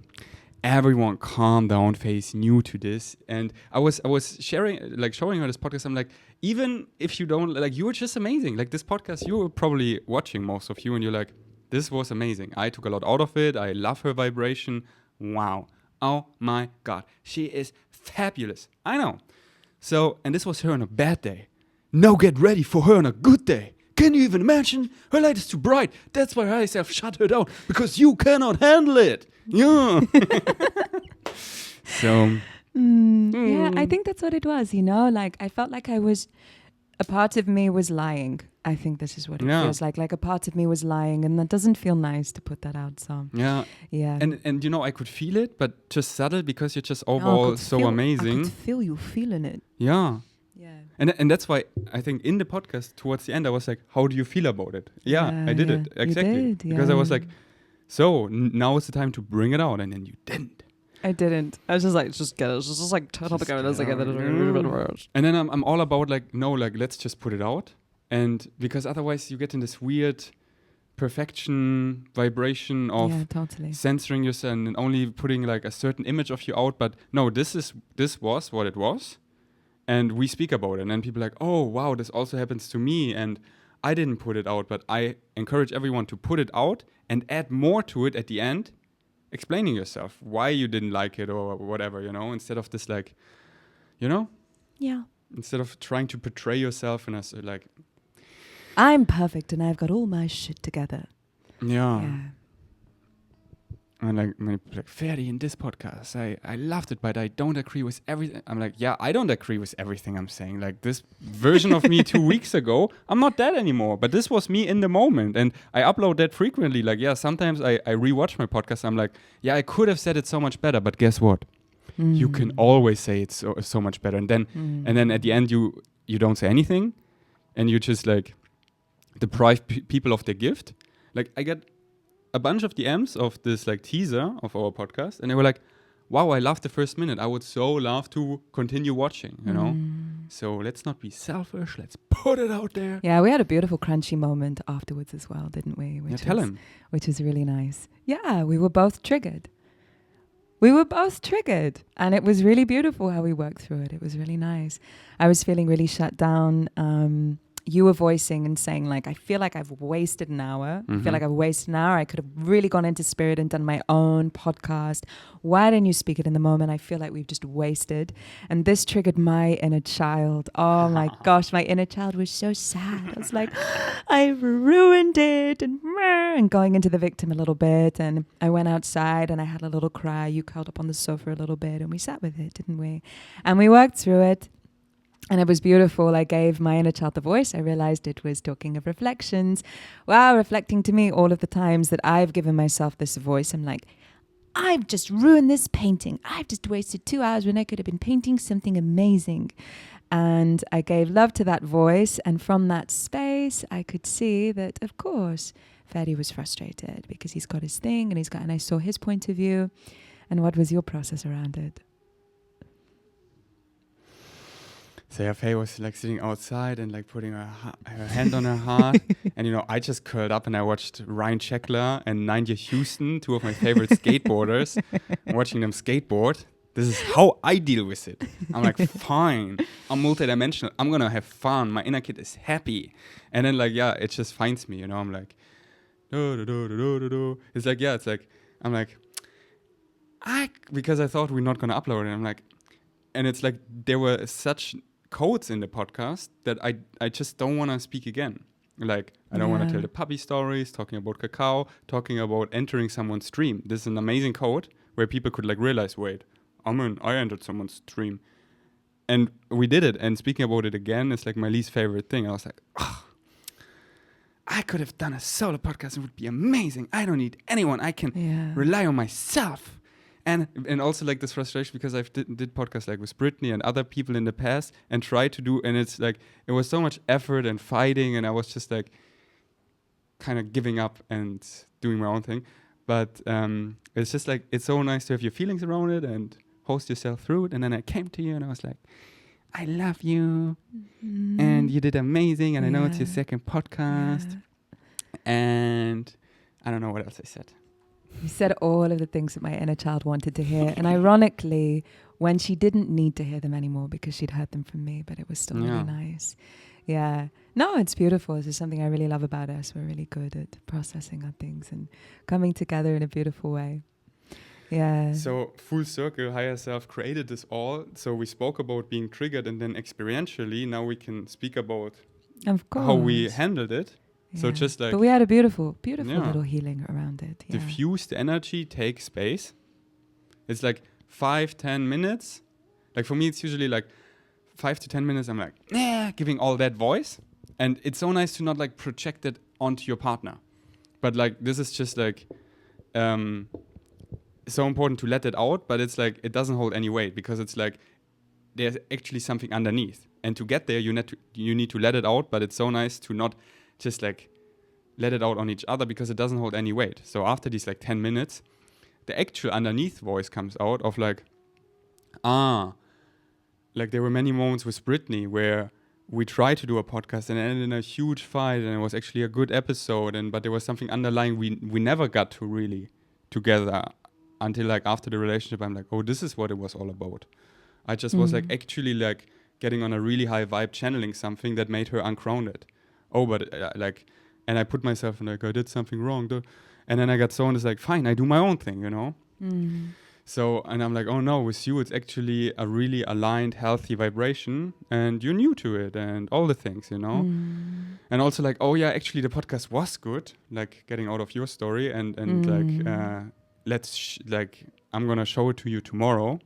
everyone calm down, Faye's new to this. And I was sharing, like showing her this podcast. I'm like, even if you don't like, you were just amazing. Like this podcast, you were probably watching, most of you, and you're like, this was amazing. I took a lot out of it. I love her vibration. Wow. Oh my God. She is fabulous. I know. So, and this was her on a bad day. Now get ready for her on a good day. Can you even imagine? Her light is too bright. That's why I self shut her down, because you cannot handle it. Yeah. So. Yeah, I think that's what it was, you know? Like, I felt like a part of me was lying. I think this is what it feels like. Like a part of me was lying, and that doesn't feel nice to put that out. So yeah. And you know, I could feel it, but just subtle, because you're just overall so amazing. I could feel you feeling it. Yeah. And that's why I think in the podcast towards the end I was like, how do you feel about it? Yeah, I did it. Exactly. You did, because I was like, so now is the time to bring it out, and then you didn't. I didn't. I was just like, just get it. Just like turn up the camera. And then I'm all about like, no, like let's just put it out. And because otherwise you get in this weird perfection vibration of censoring yourself and only putting like a certain image of you out. But no, this was what it was. And we speak about it. And then people are like, oh, wow, this also happens to me. And I didn't put it out, but I encourage everyone to put it out and add more to it at the end, explaining yourself why you didn't like it or whatever, you know, instead of this like, you know? Yeah. Instead of trying to portray yourself in a like, I'm perfect and I've got all my shit together. Yeah. And like many people like, Faye, in this podcast, I loved it, but I don't agree with everything. I'm like, yeah, I don't agree with everything I'm saying. Like this version of me 2 weeks ago, I'm not that anymore. But this was me in the moment. And I upload that frequently. Like, yeah, sometimes I rewatch my podcast. I'm like, yeah, I could have said it so much better. But guess what? You can always say it's so much better. And then at the end, you don't say anything. And you just like deprive people of their gift. Like I get a bunch of DMs of this like teaser of our podcast, and they were like, wow, I loved the first minute. I would so love to continue watching, you know? So let's not be selfish. Let's put it out there. Yeah, we had a beautiful crunchy moment afterwards as well, didn't we? Tell him. Which was really nice. Yeah, we were both triggered. And it was really beautiful how we worked through it. It was really nice. I was feeling really shut down. You were voicing and saying like, I feel like I've wasted an hour. I feel like I've wasted an hour. I could have really gone into spirit and done my own podcast. Why didn't you speak it in the moment? I feel like we've just wasted. And this triggered my inner child. Oh my gosh, my inner child was so sad. I was like, I've ruined it. And going into the victim a little bit. And I went outside and I had a little cry. You curled up on the sofa a little bit and we sat with it, didn't we? And we worked through it. And it was beautiful. I gave my inner child the voice. I realized it was talking of reflections. Wow, reflecting to me all of the times that I've given myself this voice. I'm like, I've just ruined this painting. I've just wasted 2 hours when I could have been painting something amazing. And I gave love to that voice. And from that space, I could see that, of course, Faye was frustrated because he's got his thing and I saw his point of view. And what was your process around it? So yeah, Faye was like sitting outside and like putting her hand on her heart. And, you know, I just curled up and I watched Ryan Sheckler and Ninja Houston, two of my favorite skateboarders, watching them skateboard. This is how I deal with it. I'm like, fine, I'm multidimensional. I'm going to have fun. My inner kid is happy. And then like, yeah, it just finds me, you know, I'm like, it's like, yeah, it's like, I'm like, because I thought we're not going to upload it. I'm like, and it's like, there were such codes in the podcast that I just don't want to speak again. Like, I don't want to tell the puppy stories, talking about cacao, talking about entering someone's stream. This is an amazing code where people could like realize, wait, I entered someone's stream. And we did it. And speaking about it again, it's like my least favorite thing. I was like, oh, I could have done a solo podcast. It would be amazing. I don't need anyone. I can rely on myself. And also like this frustration because I've did podcasts like with Brittany and other people in the past and tried to do, and it's like, it was so much effort and fighting, and I was just like kind of giving up and doing my own thing. But it's just like, it's so nice to have your feelings around it and host yourself through it. And then I came to you and I was like, I love you. And you did amazing. And I know it's your second podcast. And I don't know what else I said. You said all of the things that my inner child wanted to hear. And ironically, when she didn't need to hear them anymore because she'd heard them from me, but it was still really nice. Yeah. No, it's beautiful. This is something I really love about us. We're really good at processing our things and coming together in a beautiful way. Yeah. So full circle, higher self created this all. So we spoke about being triggered, and then experientially, now we can speak about how we handled it. Yeah. So just like, but we had a beautiful little healing around it. Yeah. Diffuse the energy, take space. It's like 5-10 minutes. Like for me, it's usually like 5 to 10 minutes. I'm like, giving all that voice. And it's so nice to not like project it onto your partner. But like, this is just like, so important to let it out. But it's like, it doesn't hold any weight because it's like, there's actually something underneath. And to get there, you need to let it out. But it's so nice to not just like let it out on each other because it doesn't hold any weight. So after these like 10 minutes, the actual underneath voice comes out of like, like there were many moments with Brittany where we tried to do a podcast and it ended in a huge fight, and it was actually a good episode, but there was something underlying we never got to really together until like after the relationship. I'm like, oh, this is what it was all about. I just was like actually like getting on a really high vibe, channeling something that made her ungrounded. Oh, but like, and I put myself in like, I did something wrong. And then I got so, and it's like, fine, I do my own thing, you know? So, and I'm like, oh no, with you, it's actually a really aligned, healthy vibration, and you're new to it and all the things, you know? And also like, oh yeah, actually the podcast was good, like getting out of your story and like, I'm going to show it to you tomorrow.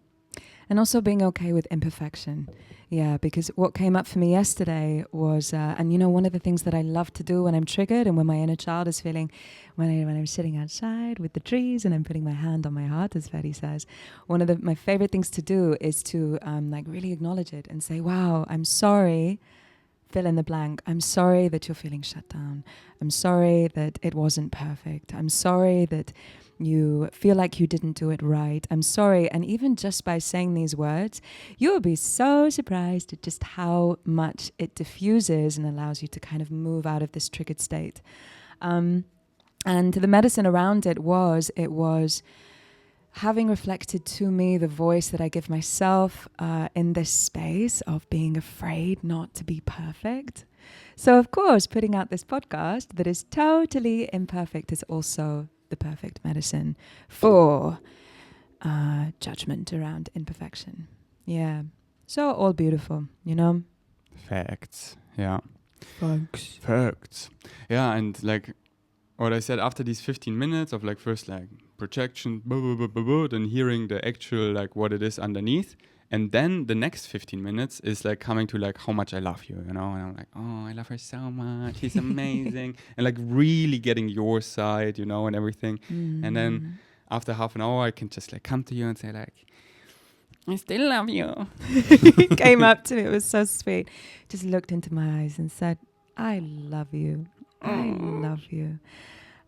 And also being okay with imperfection. Yeah, because what came up for me yesterday was, and you know, one of the things that I love to do when I'm triggered and when my inner child is feeling, when I'm sitting outside with the trees and I'm putting my hand on my heart, as Faye says, one of my favorite things to do is to like really acknowledge it and say, wow, I'm sorry, fill in the blank. I'm sorry that you're feeling shut down. I'm sorry that it wasn't perfect. I'm sorry that you feel like you didn't do it right. I'm sorry. And even just by saying these words, you'll be so surprised at just how much it diffuses and allows you to kind of move out of this triggered state. And the medicine around it was having reflected to me the voice that I give myself in this space of being afraid not to be perfect. So, of course, putting out this podcast that is totally imperfect is also the perfect medicine for judgment around imperfection. Yeah. So all beautiful, you know? Facts. Yeah. Facts. Yeah, and like what I said, after these 15 minutes of like first like projection, then hearing the actual like what it is underneath. And then the next 15 minutes is like coming to like how much I love you, you know? And I'm like, oh, I love her so much. She's amazing. And like really getting your side, you know, and everything. And then after half an hour, I can just like come to you and say like, I still love you. He came up to me. It was so sweet. Just looked into my eyes and said, I love you. I love you.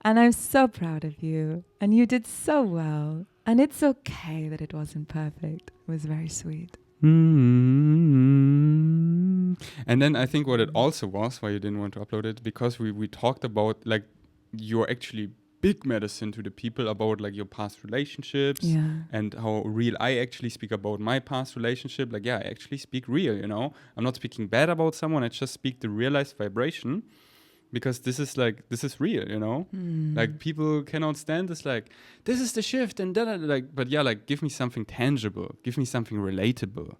And I'm so proud of you. And you did so well. And it's okay that it wasn't perfect. It was very sweet. And then I think what it also was, why you didn't want to upload it, because we talked about like you're actually big medicine to the people about like your past relationships and how real I actually speak about my past relationship. Like, yeah, I actually speak real, you know. I'm not speaking bad about someone. I just speak the realized vibration because this is real, you know. Like people cannot stand this. Like this is the shift and then like, but yeah, like give me something tangible, give me something relatable.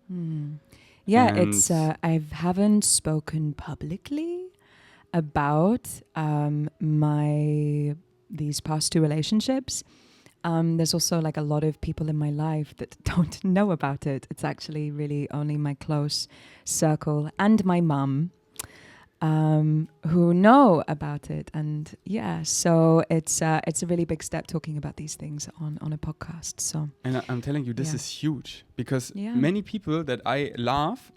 Yeah, And it's I haven't spoken publicly about these past 2 relationships. There's also like a lot of people in my life that don't know about it. It's actually really only my close circle and my mum who know about it. And yeah, so it's a really big step talking about these things on a podcast. So, and I'm telling you, this is huge because many people that I love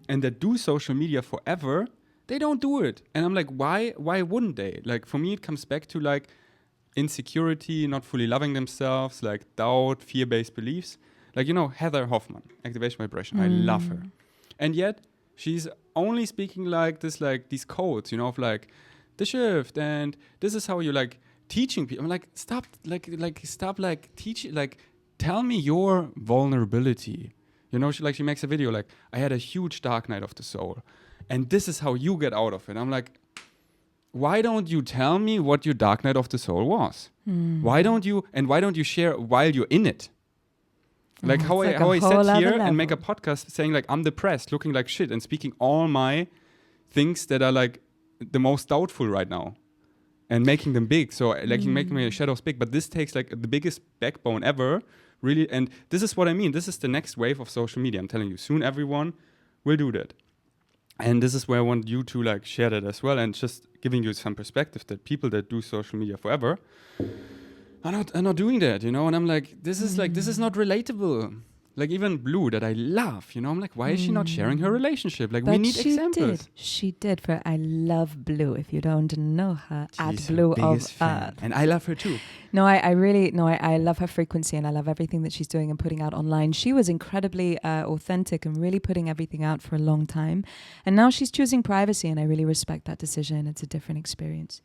and that do social media forever, they don't do it. And I'm like, why wouldn't they? Like for me, it comes back to like insecurity, not fully loving themselves, like doubt, fear-based beliefs. Like, you know, Heather Hoffman, Activation Vibration. I love her. And yet she's only speaking like this, like these codes, you know, of like the shift and this is how you like teaching people. I'm like, stop teaching, like tell me your vulnerability. You know, she makes a video like, I had a huge dark night of the soul and this is how you get out of it. I'm like, why don't you tell me what your dark night of the soul was? Why don't you share while you're in it? Like how I sat here and make a podcast saying like I'm depressed, looking like shit and speaking all my things that are like the most doubtful right now and making them big. So like you make my shadows big, but this takes like the biggest backbone ever, really. And this is what I mean. This is the next wave of social media. I'm telling you, soon everyone will do that. And this is where I want you to like share that as well and just giving you some perspective that people that do social media forever are not doing that, you know? And I'm like, this is not relatable. Like even Blue that I love, you know? I'm like, why is she not sharing her relationship? Like, but we need examples. She did. I love Blue. If you don't know her, at Blue of Earth. And I love her too. No, I love her frequency and I love everything that she's doing and putting out online. She was incredibly authentic and really putting everything out for a long time. And now she's choosing privacy and I really respect that decision. It's a different experience.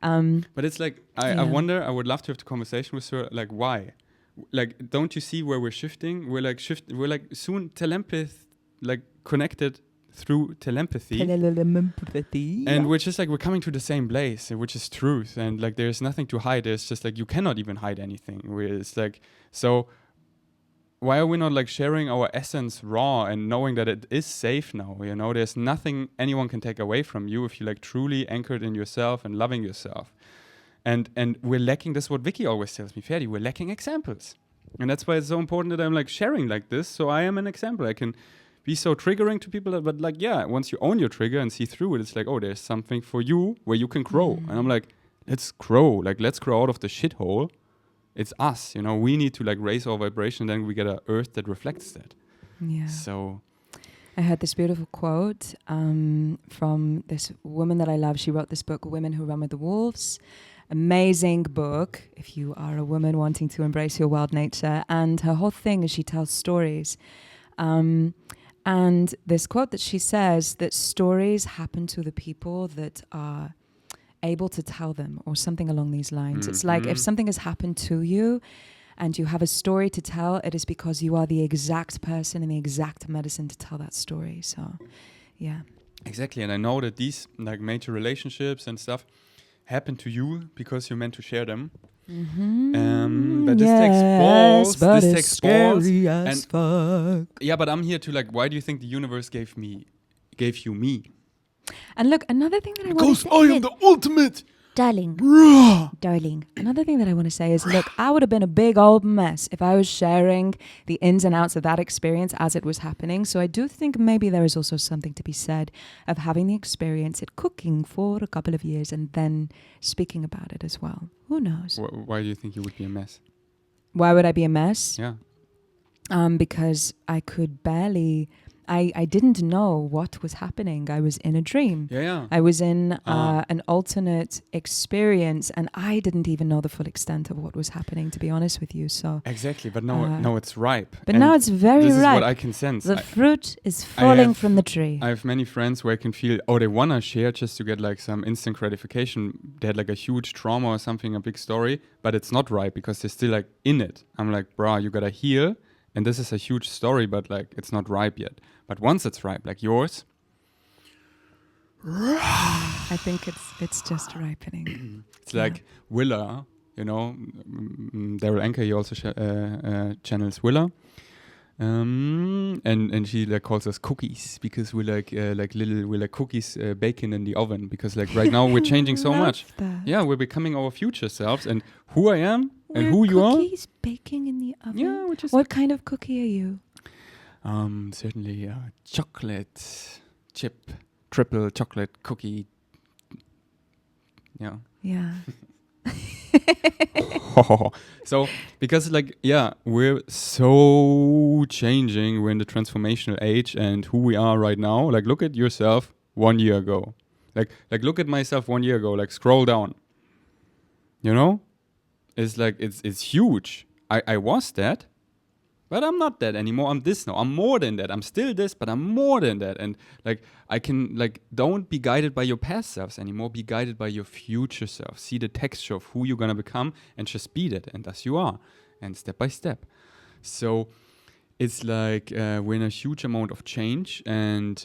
But it's like, I wonder, I would love to have the conversation with her, like, why? Like, don't you see where we're shifting? We're like soon connected through telepathy. And we're just like, we're coming to the same place, which is truth. And like, there's nothing to hide. There's just like, you cannot even hide anything. It's like, so why are we not like sharing our essence raw and knowing that it is safe now? You know, there's nothing anyone can take away from you if you like truly anchored in yourself and loving yourself. And we're lacking, this is what Vicky always tells me, Ferdi, we're lacking examples. And that's why it's so important that I'm like sharing like this. So I am an example. I can be so triggering to people, but like, yeah, once you own your trigger and see through it, it's like, oh, there's something for you where you can grow. And I'm like, let's grow. Like, let's grow out of the shithole. It's us, you know, we need to like raise our vibration, then we get an earth that reflects that. Yeah. So I heard this beautiful quote from this woman that I love. She wrote this book, Women Who Run With the Wolves. Amazing book if you are a woman wanting to embrace your wild nature. And her whole thing is she tells stories. And this quote that she says that stories happen to the people that are able to tell them, or something along these lines. It's like if something has happened to you and you have a story to tell, it is because you are the exact person and the exact medicine to tell that story. So, yeah. Exactly. And I know that these like major relationships and stuff happen to you because you're meant to share them. But this takes balls. But this it's takes scary balls. as fuck. Yeah, but I'm here to like, why do you think the universe gave you me? And look, another thing that I want to say. Because I am the ultimate. Darling, another thing that I want to say is, look, I would have been a big old mess if I was sharing the ins and outs of that experience as it was happening. So I do think maybe there is also something to be said of having the experience at cooking for a couple of years and then speaking about it as well. Who knows? Why do you think you would be a mess? Why would I be a mess? Yeah. Because I could barely I didn't know what was happening. I was in a dream. Yeah. I was in an alternate experience, and I didn't even know the full extent of what was happening, to be honest with you. So Exactly, but now it's ripe. But now it's very this ripe. This is what I can sense. The fruit is falling from the tree. I have many friends where I can feel, they want to share just to get like some instant gratification. They had like a huge trauma or something, a big story, but it's not ripe because they're still like in it. I'm like, brah, you gotta heal. And this is a huge story, but like it's not ripe yet. But once it's ripe, like yours, I think it's just ripening. It's like Willa, you know, Daryl Anker, he also channels Willa. And she like calls us cookies because we're like cookies baking in the oven, because like right now we're changing so much. That. Yeah, we're becoming our future selves, and who I am and we're who you are. Cookies baking in the oven. Yeah, which is what kind of cookie are you? Certainly a chocolate chip, triple chocolate cookie. Yeah. Yeah. So, because like, we're so changing. We're in the transformational age, and who we are right now. Like, look at yourself 1 year ago. Like look at myself 1 year ago. Like, scroll down. You know, it's like it's huge. I was that, but I'm not that anymore. I'm this now. I'm more than that. I'm still this, but I'm more than that. And like, I can like, don't be guided by your past selves anymore. Be guided by your future self. See the texture of who you're gonna become, and just be that. And thus you are. And step by step. So it's like we're in a huge amount of change, and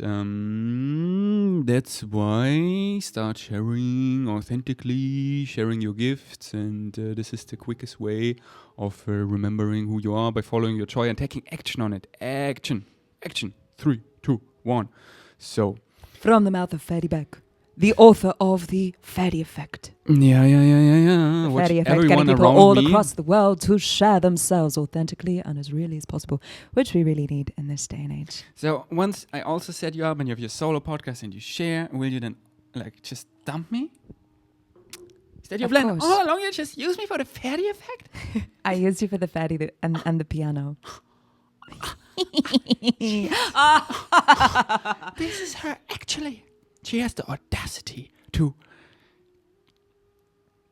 that's why start sharing authentically, sharing your gifts, and this is the quickest way of remembering who you are, by following your joy and taking action on it. Action. 3, 2, 1. So from the mouth of Faye Beck, the author of the Faye Effect. Yeah. The Watch Faye Effect, everyone getting people around all me across the world to share themselves authentically and as really as possible, which we really need in this day and age. So once I also set you up and you have your solo podcast and you share, will you then like just dump me? Is that your Of plan? course. All along you just use me for the Faye Effect? I used you for the Faye and the piano. This is her actually. She has the audacity to...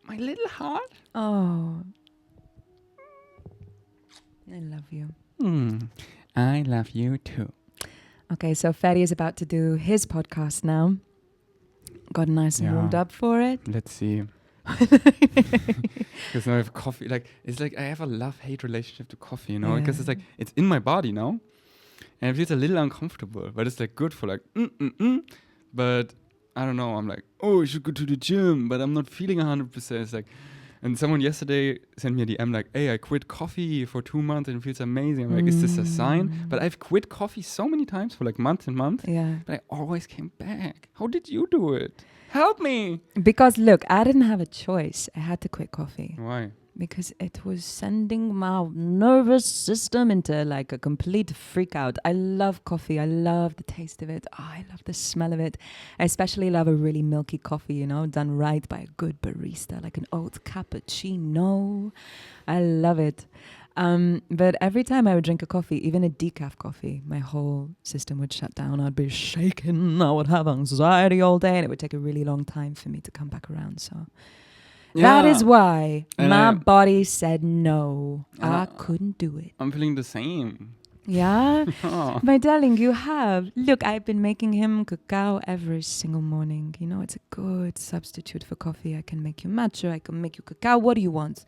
My little heart? Oh. I love you. I love you too. Okay, so Faye is about to do his podcast now. Got nice and warmed up for it. Let's see. Because now I have coffee. Like, it's like I have a love-hate relationship to coffee, you know? Because it's like, it's in my body now. And it feels a little uncomfortable. But it's like good for like, But I don't know. I'm like, I should go to the gym. But I'm not feeling 100%. It's like, and someone yesterday sent me a DM like, hey, I quit coffee for 2 months and it feels amazing. I'm like, is this a sign? But I've quit coffee so many times for like months and months. Yeah. But I always came back. How did you do it? Help me. Because look, I didn't have a choice. I had to quit coffee. Why? Because it was sending my nervous system into like a complete freak out. I love coffee. I love the taste of it. I love the smell of it. I especially love a really milky coffee, you know, done right by a good barista, like an old cappuccino. I love it. But every time I would drink a coffee, even a decaf coffee, my whole system would shut down. I'd be shaking. I would have anxiety all day, and it would take a really long time for me to come back around. So... that is why my body said no. I couldn't do it. I'm feeling the same. Yeah? My darling, you have. Look, I've been making him cacao every single morning. You know, it's a good substitute for coffee. I can make you matcha. I can make you cacao. What do you want?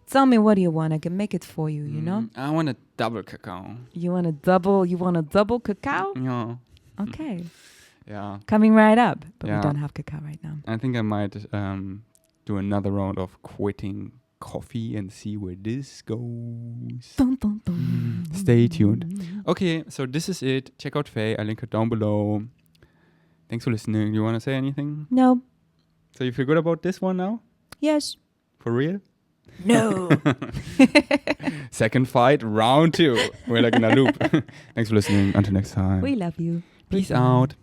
Tell me what do you want. I can make it for you, you know? I want a double cacao. You want a double cacao? Yeah. Okay. Yeah. Coming right up. But we don't have cacao right now. I think I might... do another round of quitting coffee and see where this goes. Dun, dun, dun. Stay tuned. Okay, so this is it. Check out Faye. I'll link her down below. Thanks for listening. Do you want to say anything? No. So you feel good about this one now? Yes. For real? No. Second fight, round 2. We're like in a loop. Thanks for listening. Until next time. We love you. Peace out.